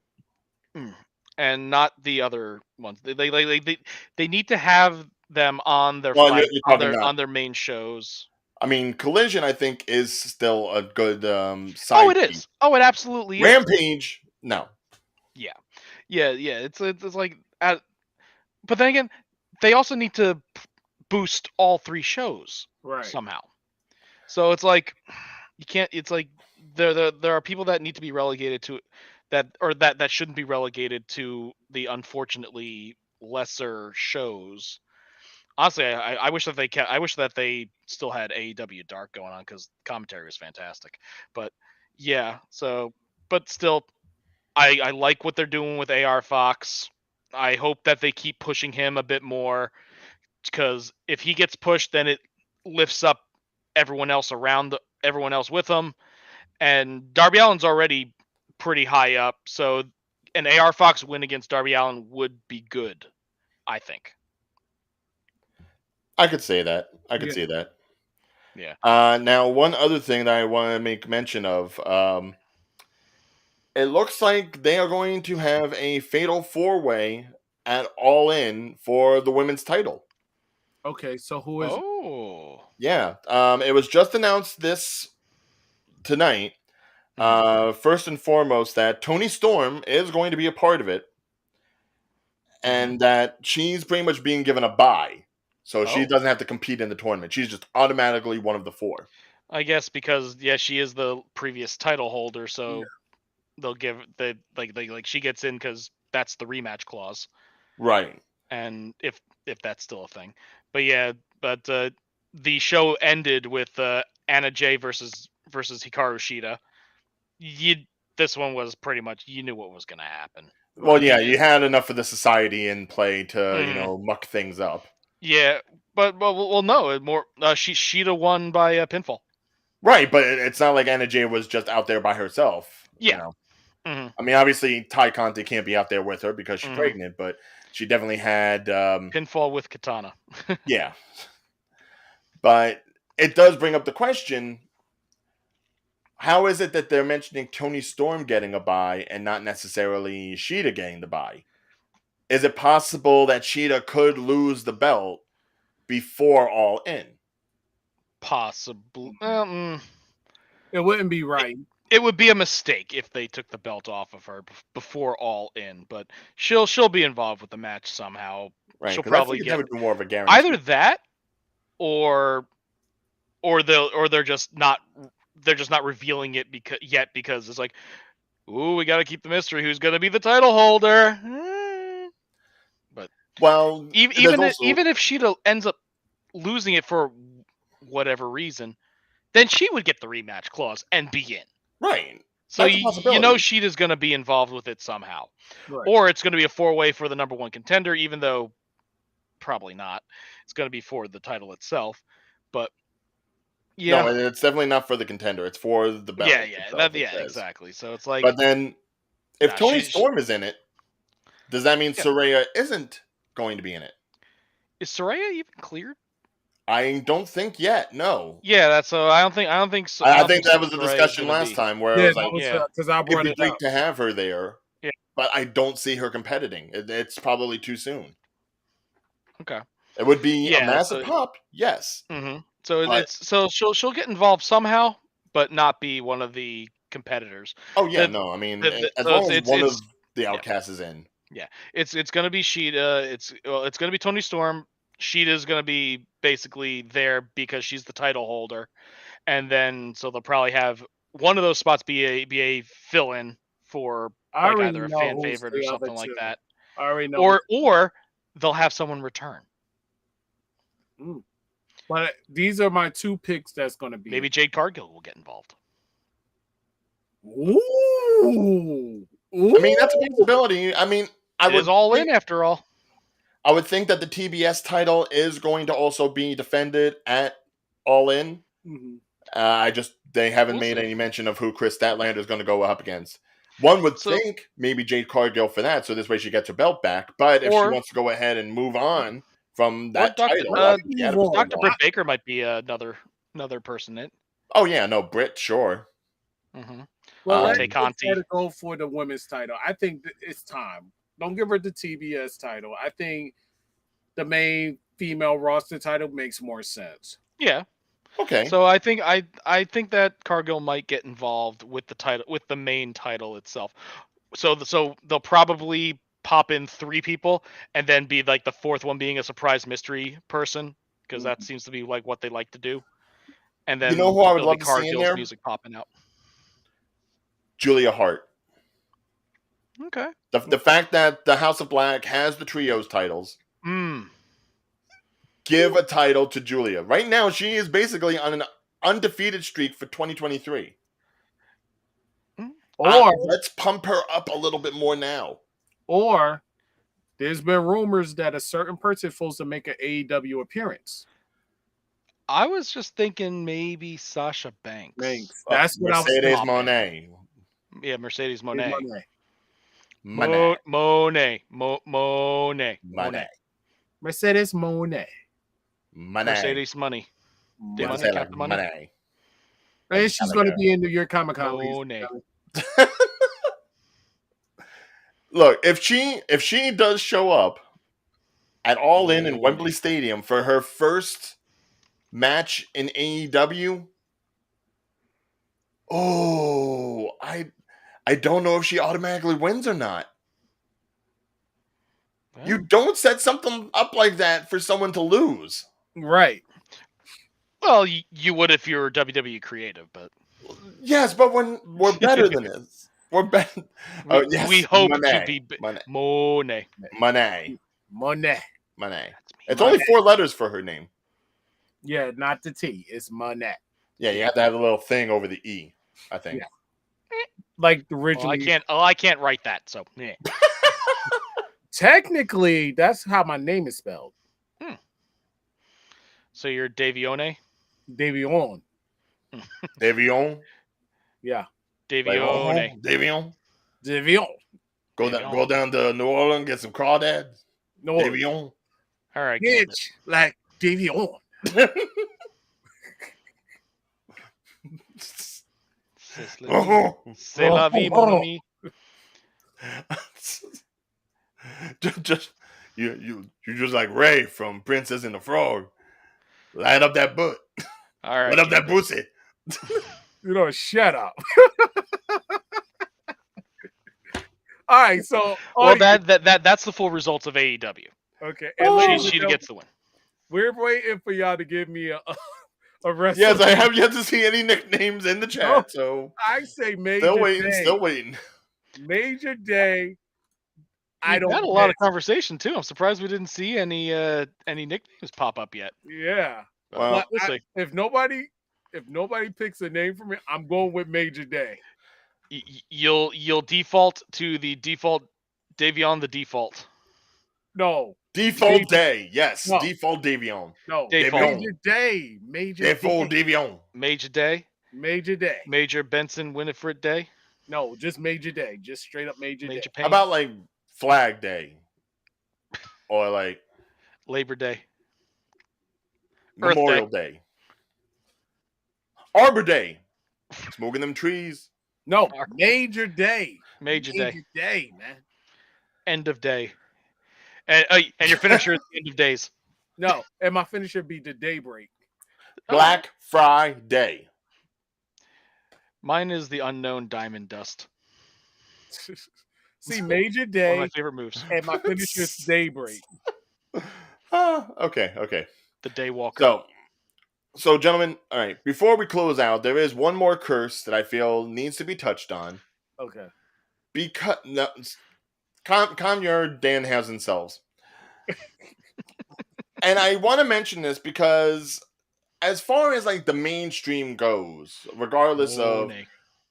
and not the other ones. They need to have them on their on their main shows. I mean, Collision, I think, is still a good side. Oh, it is. Oh, it absolutely is. Rampage, no. Yeah. It's like, but then again, they also need to boost all three shows somehow. So it's like you can't. It's like there are people that need to be relegated to that shouldn't be relegated to the unfortunately lesser shows. Honestly, I wish that they still had AEW Dark going on, because commentary was fantastic. But yeah, but still, I like what they're doing with AR Fox. I hope that they keep pushing him a bit more, because if he gets pushed, then it lifts up everyone else with them. And Darby Allin's already pretty high up, so an AR Fox win against Darby Allin would be good, I think. I could say that. I could Yeah. see that. Yeah. Now, one other thing that I want to make mention of. It looks like they are going to have a fatal 4-way at All In for the women's title. Okay, so who is it? Oh. Yeah. It was just announced this tonight. First and foremost, that Toni Storm is going to be a part of it, and that she's pretty much being given a bye. So she Oh. doesn't have to compete in the tournament. She's just automatically one of the 4. I guess because she is the previous title holder, so they'll give like she gets in because that's the rematch clause, Right. and if that's still a thing. But the show ended with Anna Jay versus Hikaru Shida. This one was pretty much, you knew what was going to happen. Well, yeah, you had enough of the society in play to, Mhm. muck things up. Yeah, but no, more Shida won by pinfall. Right, but it's not like Anna Jay was just out there by herself. Yeah. Mhm. I mean, obviously, Ty Conti can't be out there with her because she's Mhm. pregnant, but she definitely had Pinfall with katana. yeah. But it does bring up the question: how is it that they're mentioning Toni Storm getting a bye and not necessarily Shida getting the bye? Is it possible that Shida could lose the belt before All In? Possibly. It wouldn't be right. It would be a mistake if they took the belt off of her before All In, but she'll be involved with the match somehow. Right, She'll because I probably think that get would be more of a guarantee. either that, or they're just not revealing it because it's like, ooh, we got to keep the mystery. Who's going to be the title holder? But Well, even if Shida ends up losing it for whatever reason, then she would get the rematch clause and be in. Right. So That's a possibility. Shida's going to be involved with it somehow. Right. Or it's going to be a 4-way for the number 1 contender, even though probably not. It's going to be for the title itself. But yeah. No, it's definitely not for the contender. It's for the belt. Exactly. So it's like, but then if Toni Storm is in it, does that mean Saraya isn't going to be in it? Is Saraya even cleared? I don't think yet. No. Yeah, that's so. I don't think so. I think that was the discussion last time where it was like, because I brought it'd be it great up to have her there. Yeah. But I don't see her competing. It's probably too soon. Okay. It would be a massive pop, yes. Mm-hmm. So she'll get involved somehow, but not be one of the competitors. Oh yeah, no. I mean, as long as one of the outcasts is in. Yeah, it's gonna be Shida. It's gonna be Toni Storm. Shida's gonna be basically there because she's the title holder, and then so they'll probably have one of those spots be a fill-in for like either a fan favorite or something like that. I already know. Or they'll have someone return. But these are my 2 picks. That's going to be maybe Jade Cargill will get involved. Ooh. I mean, that's a possibility. I mean, it is All In after all. I would think that the TBS title is going to also be defended at All In. Mm-hmm. They haven't made any mention of who Chris Statlander is going to go up against. One would think maybe Jade Cargill for that, so this way she gets her belt back. But if she wants to go ahead and move on from that title, Dr. Britt Baker might be another person in it. Oh yeah, no, Britt, sure. Mm-hmm. Well, let's try to go for the women's title. I think it's time. Don't give her the TBS title. I think the main female roster title makes more sense. Yeah. Okay. So I think that Cargill might get involved with the title, with the main title itself. So they'll probably pop in 3 people and then be like the 4th one being a surprise mystery person, because that seems to be like what they like to do. And then who I would love to see in there? Music popping out. Julia Hart. Okay. The fact that the House of Black has the trios titles. Give a title to Julia. Right now, she is basically on an undefeated streak for 2023. Or let's pump her up a little bit more now. Or there's been rumors that a certain person is supposed to make an AEW appearance. I was just thinking maybe Sasha Banks. Thanks. That's what I was Mercedes thinking. Monet. Yeah, Mercedes Hey, Monet. Monet. Monet. Monet. Mercedes Monet. Monet. Mercedes money. You have to Money, say it count like the money. Monet. And she's going to be in New York Comic Con. Monet. Look, if she does show up at All In Wembley Stadium for her first match in AEW, I don't know if she automatically wins or not. Well, You don't set something up like that for someone to lose. Right. well, you would if you were WWE creative, but Yes, but we're better than this. We're better. we hope to Monet. be Monet. Monet. Monet. Monet. Monet. That's me. It's only 4 letters for her name. Yeah, not the T. It's Monet. Yeah, you have to have a little thing over the E, I think. Yeah. Like Well, originally. I can't write that, so yeah. Technically, that's how my name is spelled. So you're Davione? Davion. Davion. Yeah. Davione. Davion. Davion. Go down to New Orleans, get some crawdads. No. Davion. All right, Gilbert. Bitch, like Davion. C'est la vie, mon ami. just you just like Ray from Princess and the Frog. Light up that butt. All right. Light up that Gilbert. pussy. You know, shut up. All right, so Well, that's the full results of AEW. okay. She, And ladies and she gentlemen, gets the win. we're waiting for y'all to give me a wrestler. Yes, I have yet to see any nicknames in the chat, Oh, so I say Major still Day. waiting. Major Day. We've had a lot of conversation too. I'm surprised we didn't see any nicknames pop up yet. Yeah. Well, But we'll see. if nobody picks a name for me, I'm going with Major Day. You'll default to the default Davion the default. No. Default Day. Yes. No. Default Davion. No. Default. Major Day. Major Default Day. Davion. Major Day. Major Day. Major Benson Winifred Day. No, just Major Day. Just straight up Major Day. Pain. How about like Flag Day? Or like Labor Day. Memorial Day. Arbor Day. Smoking them trees. No, Major Day. Major Day. Day, man. End of day. And your finisher is the end of days. No, and my finisher be the daybreak. Black Friday. Mine is the unknown diamond dust. See, Major One Day of my favorite moves. and my finisher is daybreak. Okay. The Daywalker. So, gentlemen, all right. Before we close out, there is one more curse that I feel needs to be touched on. Okay. Because calm your Danhausen selves. And I want to mention this because, as far as like the mainstream goes, regardless of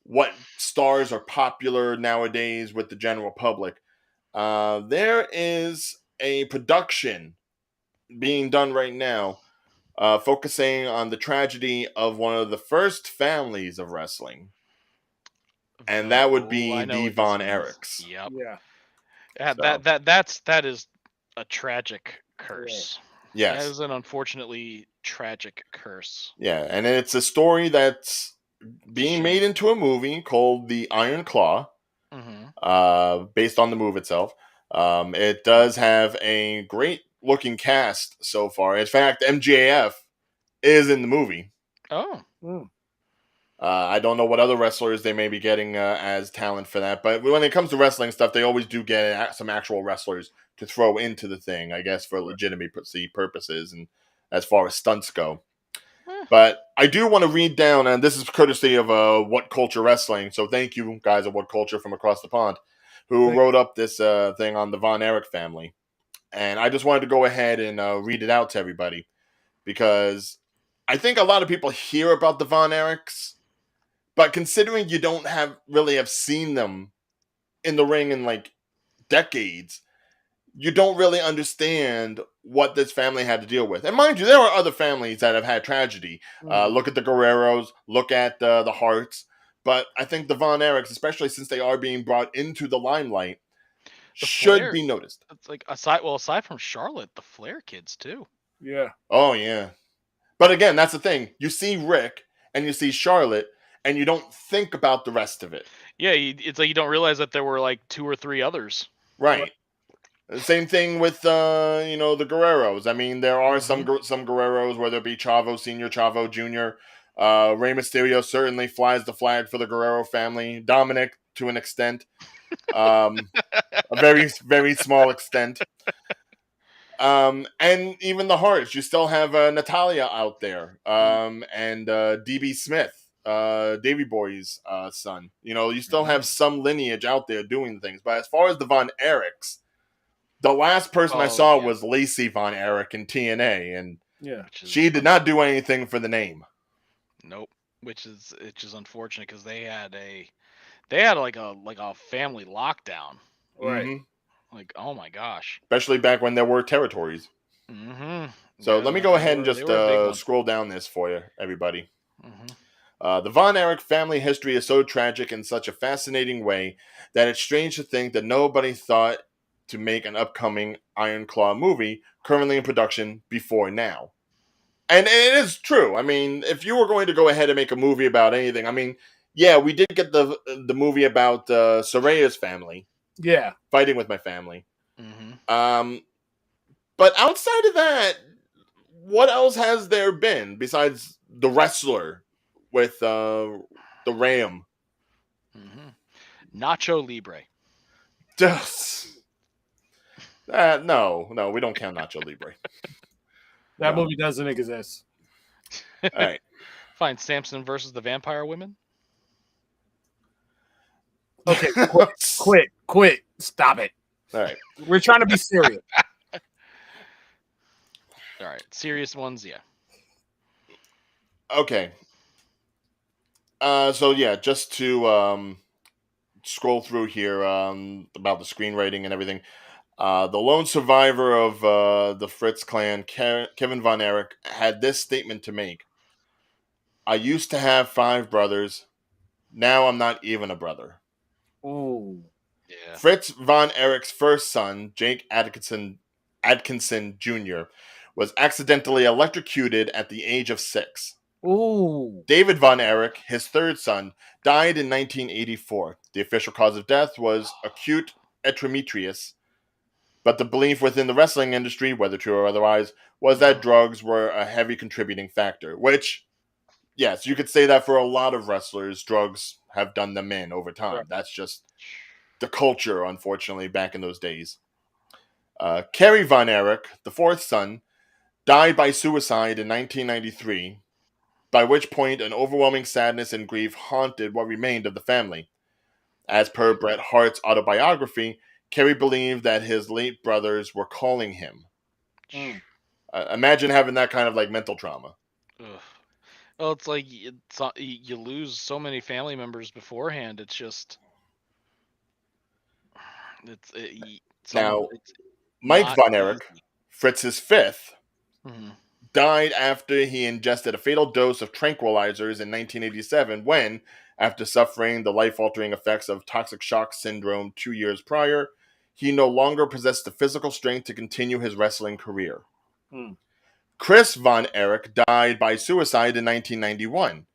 what stars are popular nowadays with the general public, there is a production being done right now. Focusing on the tragedy of one of the first families of wrestling. And that would be the Von Erichs. Yep. Yeah. That is a tragic curse. Yes. That is an unfortunately tragic curse. Yeah, and it's a story that's being made into a movie called The Iron Claw, based on the move itself. It does have a great looking cast so far. In fact, MJF is in the movie. Oh. I don't know what other wrestlers they may be getting as talent for that, but when it comes to wrestling stuff, they always do get some actual wrestlers to throw into the thing, I guess, for legitimacy purposes and as far as stunts go. But I do want to read down, and this is courtesy of What Culture Wrestling, so thank you guys at What Culture from across the pond, who wrote up this thing on the Von Erich family. And I just wanted to go ahead and read it out to everybody, because I think a lot of people hear about the Von Erichs, but considering you don't really have seen them in the ring in like decades, you don't really understand what this family had to deal with. And mind you, there are other families that have had tragedy. Look at the Guerreros, look at the Harts. But I think the Von Erichs, especially since they are being brought into the limelight, The should Flair, be noticed. it's like aside from Charlotte, the Flair kids too. Yeah. Oh, yeah. But again, that's the thing. You see Rick and you see Charlotte, and you don't think about the rest of it. Yeah, it's like you don't realize that there were like 2 or 3 others. Right. Same thing with the Guerreros. I mean, there are some Guerreros, whether it be Chavo Senior, Chavo Junior. Rey Mysterio certainly flies the flag for the Guerrero family. Dominic, to an extent, a very very small extent. And even the Hearts, you still have Natalia out there, and DB Smith, Davy Boy's son. You still have some lineage out there doing things. But as far as the Von Erichs, the last person I saw was Lacey Von Erich in TNA, and she did not do anything for the name. Nope, which is unfortunate because they had like a family lockdown. Right. Mm-hmm. Like, oh my gosh. Especially back when there were territories. Mm-hmm. So let me go ahead and just scroll down this for you, everybody. The Von Erich family history is so tragic in such a fascinating way that it's strange to think that nobody thought to make an upcoming Iron Claw movie currently in production before now. And it is true. I mean, if you were going to go ahead and make a movie about anything, I mean, yeah, we did get the movie about Soraya's family. Yeah. Fighting with my family. But outside of that, what else has there been besides the wrestler with the Ram? Nacho Libre. Just no, we don't count Nacho Libre. That movie doesn't exist. All right. Fine. Samson versus the Vampire Women. Okay, quit. Stop it. All right. We're trying to be serious. All right. Serious ones, yeah. Okay. So yeah, just to scroll through here about the screenwriting and everything. The lone survivor of the Fritz clan, Kevin Von Erich, had this statement to make. I used to have 5 brothers. Now I'm not even a brother. Ooh. Yeah. Fritz Von Erich's first son, Jake Atkinson Jr., was accidentally electrocuted at the age of 6. Ooh. David Von Erich, his third son, died in 1984. The official cause of death was acute erythrometrius, but the belief within the wrestling industry, whether true or otherwise, was that drugs were a heavy contributing factor, which, yes, you could say that for a lot of wrestlers, drugs have done them in over time. Right. That's just the culture, unfortunately, back in those days. Kerry Von Erich, the fourth son, died by suicide in 1993, by which point an overwhelming sadness and grief haunted what remained of the family. As per Bret Hart's autobiography, Kerry believed that his late brothers were calling him. Imagine having that kind of mental trauma. Ugh. Well, it's like you lose so many family members beforehand. It's just Mike Von Erich, Fritz's fifth, died after he ingested a fatal dose of tranquilizers in 1987 when, after suffering the life-altering effects of toxic shock syndrome 2 years prior, he no longer possessed the physical strength to continue his wrestling career. Chris Von Erich died by suicide in 1991.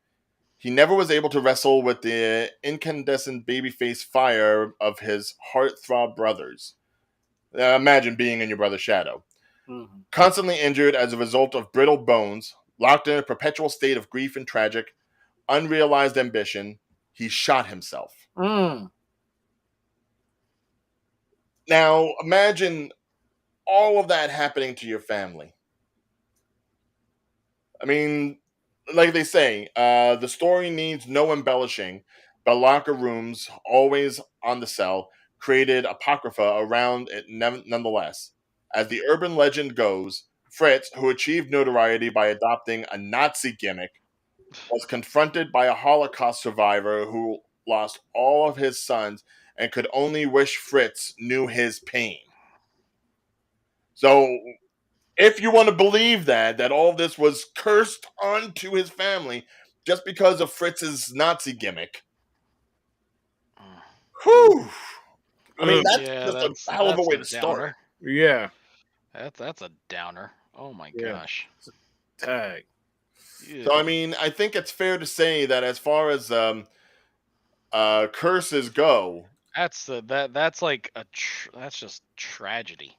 He never was able to wrestle with the incandescent babyface fire of his heartthrob brothers. Imagine being in your brother's shadow. Constantly injured as a result of brittle bones, locked in a perpetual state of grief and tragic, unrealized ambition, he shot himself. Now, imagine all of that happening to your family. I mean, like they say, the story needs no embellishing, but locker rooms, always on the cell, created apocrypha around it nonetheless. As the urban legend goes, Fritz, who achieved notoriety by adopting a Nazi gimmick, was confronted by a Holocaust survivor who lost all of his sons and could only wish Fritz knew his pain. So, if you want to believe that all this was cursed onto his family just because of Fritz's Nazi gimmick. Whew. I mean, that's Yeah, just a hell of a way to start. Yeah. That's a downer. Oh my Yeah. gosh. Tag. So I mean, I think it's fair to say that as far as curses go, That's like that's just tragedy.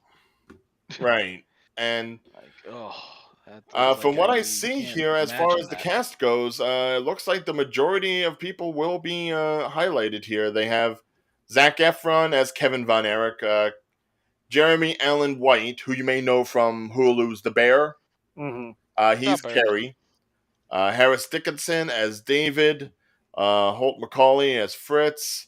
right? And Like, oh, that's from like what I you see can't here, as far imagine as the that. cast goes, it looks like the majority of people will be highlighted here. They have Zac Efron as Kevin Von Erich, Jeremy Allen White, who you may know from Hulu's The Bear. He's Bear. Carrie. Harris Dickinson as David. Holt McCauley as Fritz.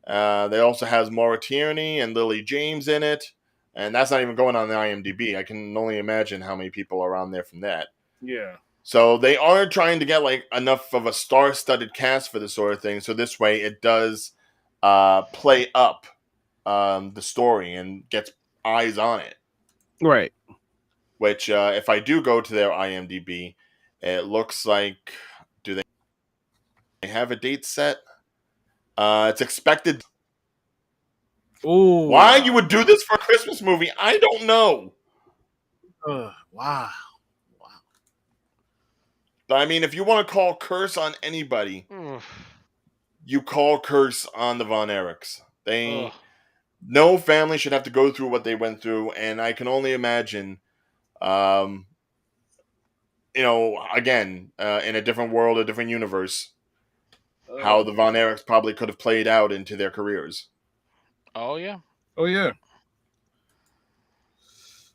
They also has Maura Tierney and Lily James in it. And that's not even going on the IMDb. I can only imagine how many people are on there from that. Yeah. So they are trying to get like enough of a star-studded cast for this sort of thing. So this way it does play up the story and gets eyes on it. Right. Which, if I do go to their IMDb, it looks like, do they have a date set? It's expected. Ooh. Why you would do this for a Christmas movie, I don't know. Wow. But I mean, if you want to call curse on anybody, you call curse on the Von Erichs. No family should have to go through what they went through, and I can only imagine, again, in a different world, a different universe, how the Von Erichs probably could have played out into their careers. Oh yeah. Oh yeah.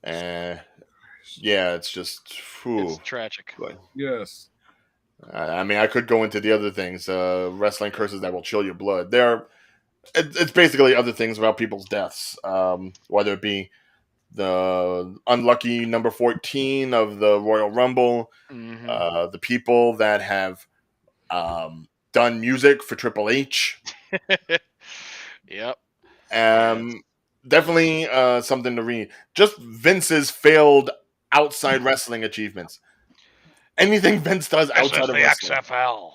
Yeah, it's just It's tragic. Yes. I mean, I could go into the other things, wrestling curses that will chill your blood. It's basically other things about people's deaths, whether it be the unlucky number 14 of the Royal Rumble, the people that have done music for Triple H. Yep. Definitely something to read. Just Vince's failed outside wrestling achievements. Anything Vince does outside of wrestling. XFL.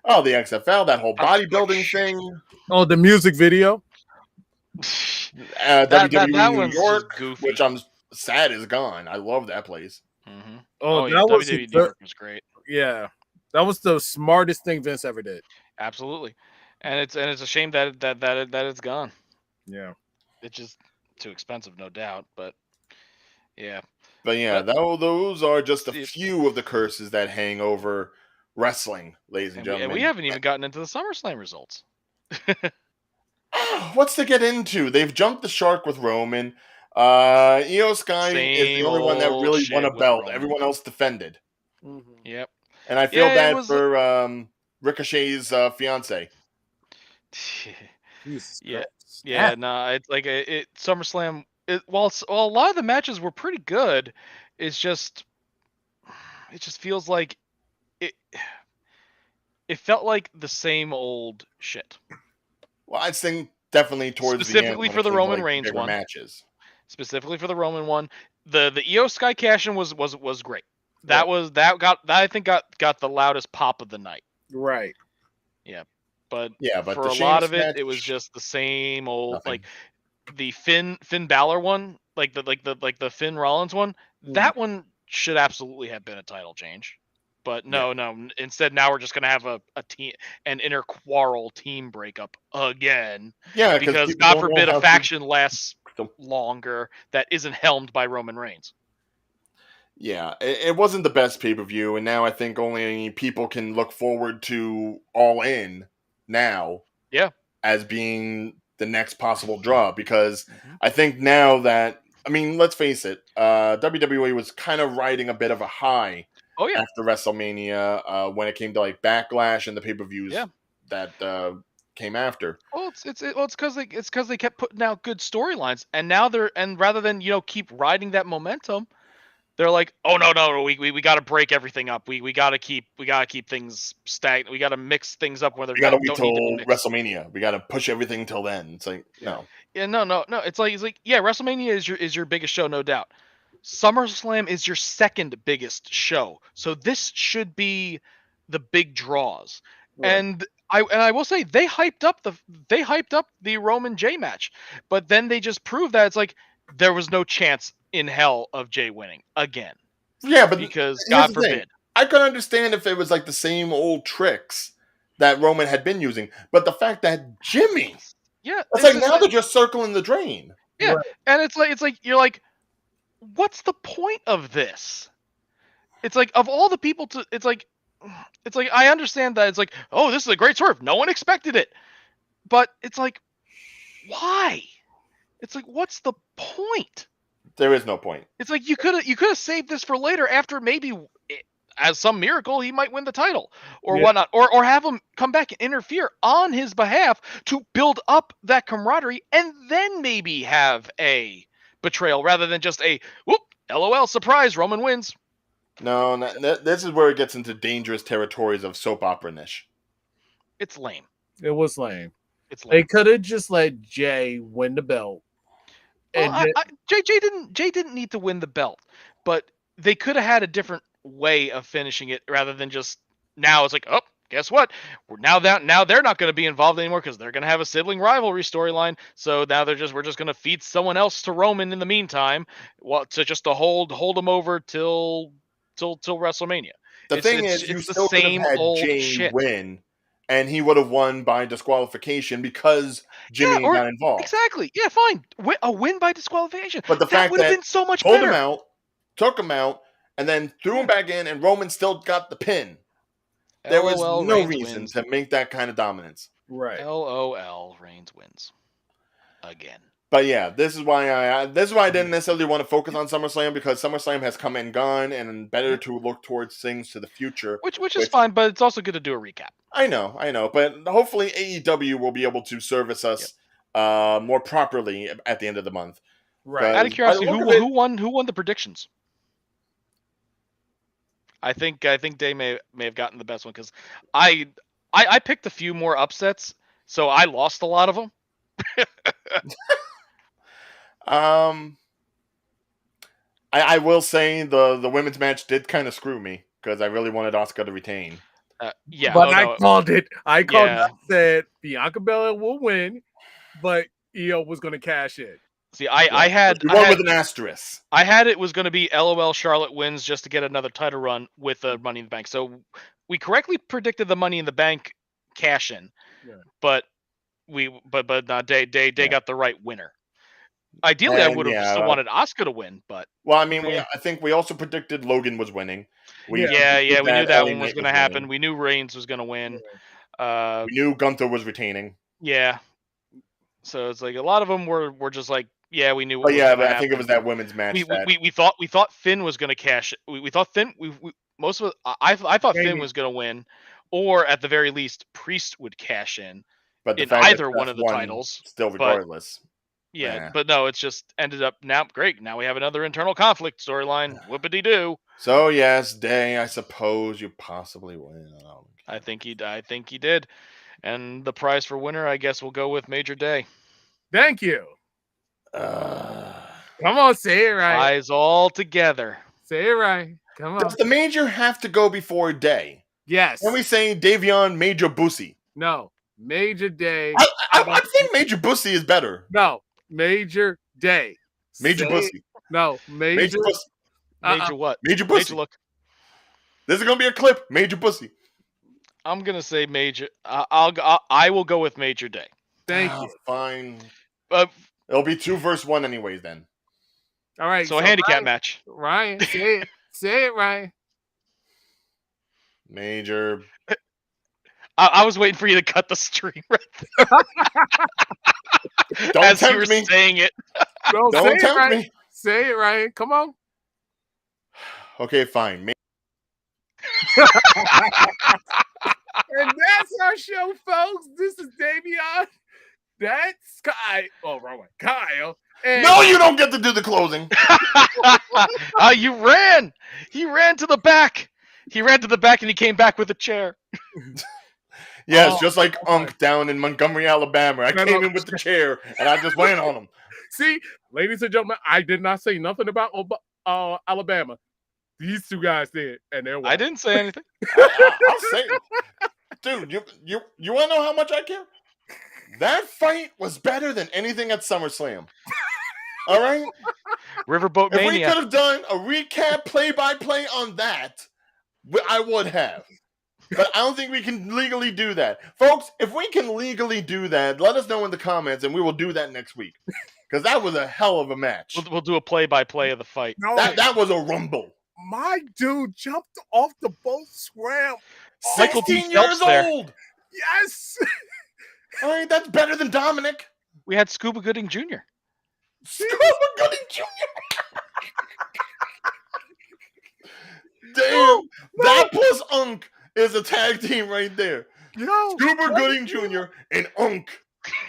Oh, the XFL, that whole bodybuilding thing. Oh, the music video. WWE New one's York, just goofy. which I'm sad is gone. I love that place. Oh yeah, WWE New York was great. Yeah, that was the smartest thing Vince ever did. Absolutely, and it's a shame that it's gone. Yeah, it's just too expensive, no doubt. But yeah, those are just a few of the curses that hang over wrestling, ladies and gentlemen. And we haven't even gotten into the SummerSlam results. What's to get into? They've jumped the shark with Roman. Io Sky is the only one that really won a belt. Everyone else defended. Yep. And I feel bad for Ricochet's fiance. Yeah. No, it's like SummerSlam. While a lot of the matches were pretty good, it just feels like it felt like the same old shit. Well, I'd think definitely towards specifically the end for the Roman Reigns one. Matches. Specifically for the Roman one, the Io Sky cash-in was great. That I think got the loudest pop of the night. Right. Yeah, but for a lot of it, it was just the same old like the Finn Balor one, like the Finn Rollins one. That one should absolutely have been a title change. But no. Instead, now we're just gonna have a inner quarrel team breakup again. Yeah, because God forbid a faction lasts longer that isn't helmed by Roman Reigns. Yeah, it wasn't the best pay-per-view, and now I think only people can look forward to All In now. Yeah, as being the next possible draw, because I think now that let's face it, WWE was kind of riding a bit of a high. Oh yeah. After WrestleMania, when it came to like Backlash and the pay-per-views that came after. Well, it's because they kept putting out good storylines, and now rather than keep riding that momentum, they're like, oh no, we got to break everything up. We got to keep things stagnant. We got to mix things up where they don't need to be mixed. WrestleMania. We got to push everything till then. It's like no. Yeah, no. It's like WrestleMania is your biggest show, no doubt. SummerSlam is your second biggest show, so this should be the big draws. Right. And I will say they hyped up the Roman J match, but then they just proved that it's like there was no chance in hell of Jay winning again. Yeah, but Because here's God the thing. forbid. I could understand if it was like the same old tricks that Roman had been using, but the fact that Jimmy, Yeah, it's like now they're just circling the drain. yeah, Right. and it's like you're like, what's the point of this? It's like of all the people to, it's like I understand that it's like, oh, this is a great swerve, no one expected it, but it's like, why? It's like, what's the point? There is no point. It's like you could have saved this for later after maybe as some miracle he might win the title or whatnot, or have him come back and interfere on his behalf to build up that camaraderie and then maybe have a betrayal rather than just a whoop, LOL, surprise, Roman wins. No, this is where it gets into dangerous territories of soap opera niche. It's lame. It was lame. It's They lame. could have just let Jay win the belt. Well, Jay didn't need to win the belt, but they could have had a different way of finishing it rather than just now it's like, oh, guess what? Now they're not going to be involved anymore because they're going to have a sibling rivalry storyline. So now we're just going to feed someone else to Roman in the meantime, to hold them over till WrestleMania. The thing is, you still could have had Jay win, and he would have won by disqualification because Jimmy got involved. Exactly. Yeah, fine. A win by disqualification. But the fact would have been so much pulled better. him out, took him out, and then threw him back in, and Roman still got the pin. There was no reason to make that kind of dominance. Right. LOL, Reigns wins again. But yeah, this is why I didn't necessarily want to focus on SummerSlam, because SummerSlam has come and gone, and better to look towards things to the future. Which is fine, but it's also good to do a recap. I know, but hopefully AEW will be able to service us more properly at the end of the month. Right. Out of curiosity, who won the predictions? I think Day may have gotten the best one because I picked a few more upsets, so I lost a lot of them. I will say the women's match did kind of screw me because I really wanted Asuka to retain. Yeah, but I called it. I said Bianca Belair will win, but Io was going to cash in. See, I had with an asterisk. I had it was going to be LOL Charlotte wins just to get another title run with the Money in the Bank. So we correctly predicted the Money in the Bank cash in, but Day got the right winner. Ideally, I would have still wanted Asuka to win, but I think we also predicted Logan was winning. We knew that one was going to happen. We knew Reigns was going to win. We knew Gunther was retaining. Yeah, so it's like a lot of them were just like, yeah, we knew. But I think it was that women's match. We thought Finn was going to cash. We thought Finn. Most of it, I thought Finn was going to win, or at the very least, Priest would cash in. But in either one of the titles, still regardless. But no, it's just ended up now. Great, now we have another internal conflict storyline. Whoopity-doo. So yes, Day, I suppose you possibly win. I think he did, and the prize for winner, I guess, will go with Major Day. Thank you. Come on, say it right. Prize all together. Say it right. Come on. Does the Major have to go before Day? Yes. Can we say Davion Major Bussy? No, Major Day. I think Major Bussy is better. No, Major Day. Major Bussy. No, Major Bussy. Major what? Major Bussy. Major look. This is gonna be a clip. Major Bussy. I'm gonna say Major. I will go with Major Day. Thank you. Fine. It'll be 2 versus 1 anyways then. All right. So a handicap match. Ryan, say it. Say it, Ryan. Major. I was waiting for you to cut the stream right there. Don't as tempt you were me. saying it. No, don't tempt me. Say it, Ryan. Come on. Okay, fine. And that's our show, folks. This is Davion. That's Kyle. Oh, wrong way. Kyle. And no, you don't get to do the closing. You ran. He ran to the back. He ran to the back and he came back with a chair. Yes, just like Unk down in Montgomery, Alabama. I came in with the chair and I just went on him. See, ladies and gentlemen, I did not say nothing about Alabama. These two guys did, and they're I white. didn't say anything. I'll say, dude, you want to know how much I care? That fight was better than anything at SummerSlam. All right? Riverboat If we Mania. could have done a recap play-by-play on that, I would have. But I don't think we can legally do that. Folks, if we can legally do that, let us know in the comments, and we will do that next week. Because that was a hell of a match. We'll do a play-by-play of the fight. No, That was a rumble. my dude jumped off the boat, swam. Michael D. 16 years Phelps there. old. Yes. All right, that's better than Dominic. We had Scuba Gooding Jr. Scuba Gooding Jr. Damn, that plus Unk is a tag team right there. Yo, Scuba Gooding Jr. and Unk.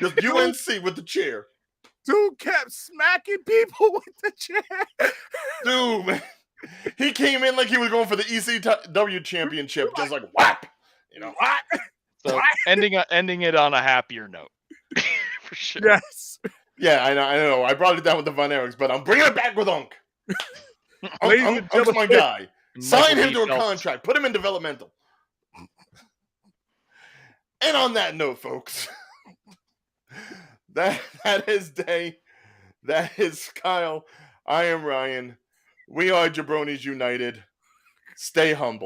Just UNC with the chair. dude kept smacking people with the chair. Dude, man. He came in like he was going for the ECW championship, just like whap. You know, What? So ending it on a happier note. For sure. Yes. yeah, I know. I brought it down with the Von Erichs, but I'm bringing it back with Unk. Ladies and Unk's my gentlemen, guy. Sign Michael him D. to a Phelps. contract. Put him in developmental. And on that note, folks, that is Day. That is Kyle. I am Ryan. We are Jabronis United. Stay humble.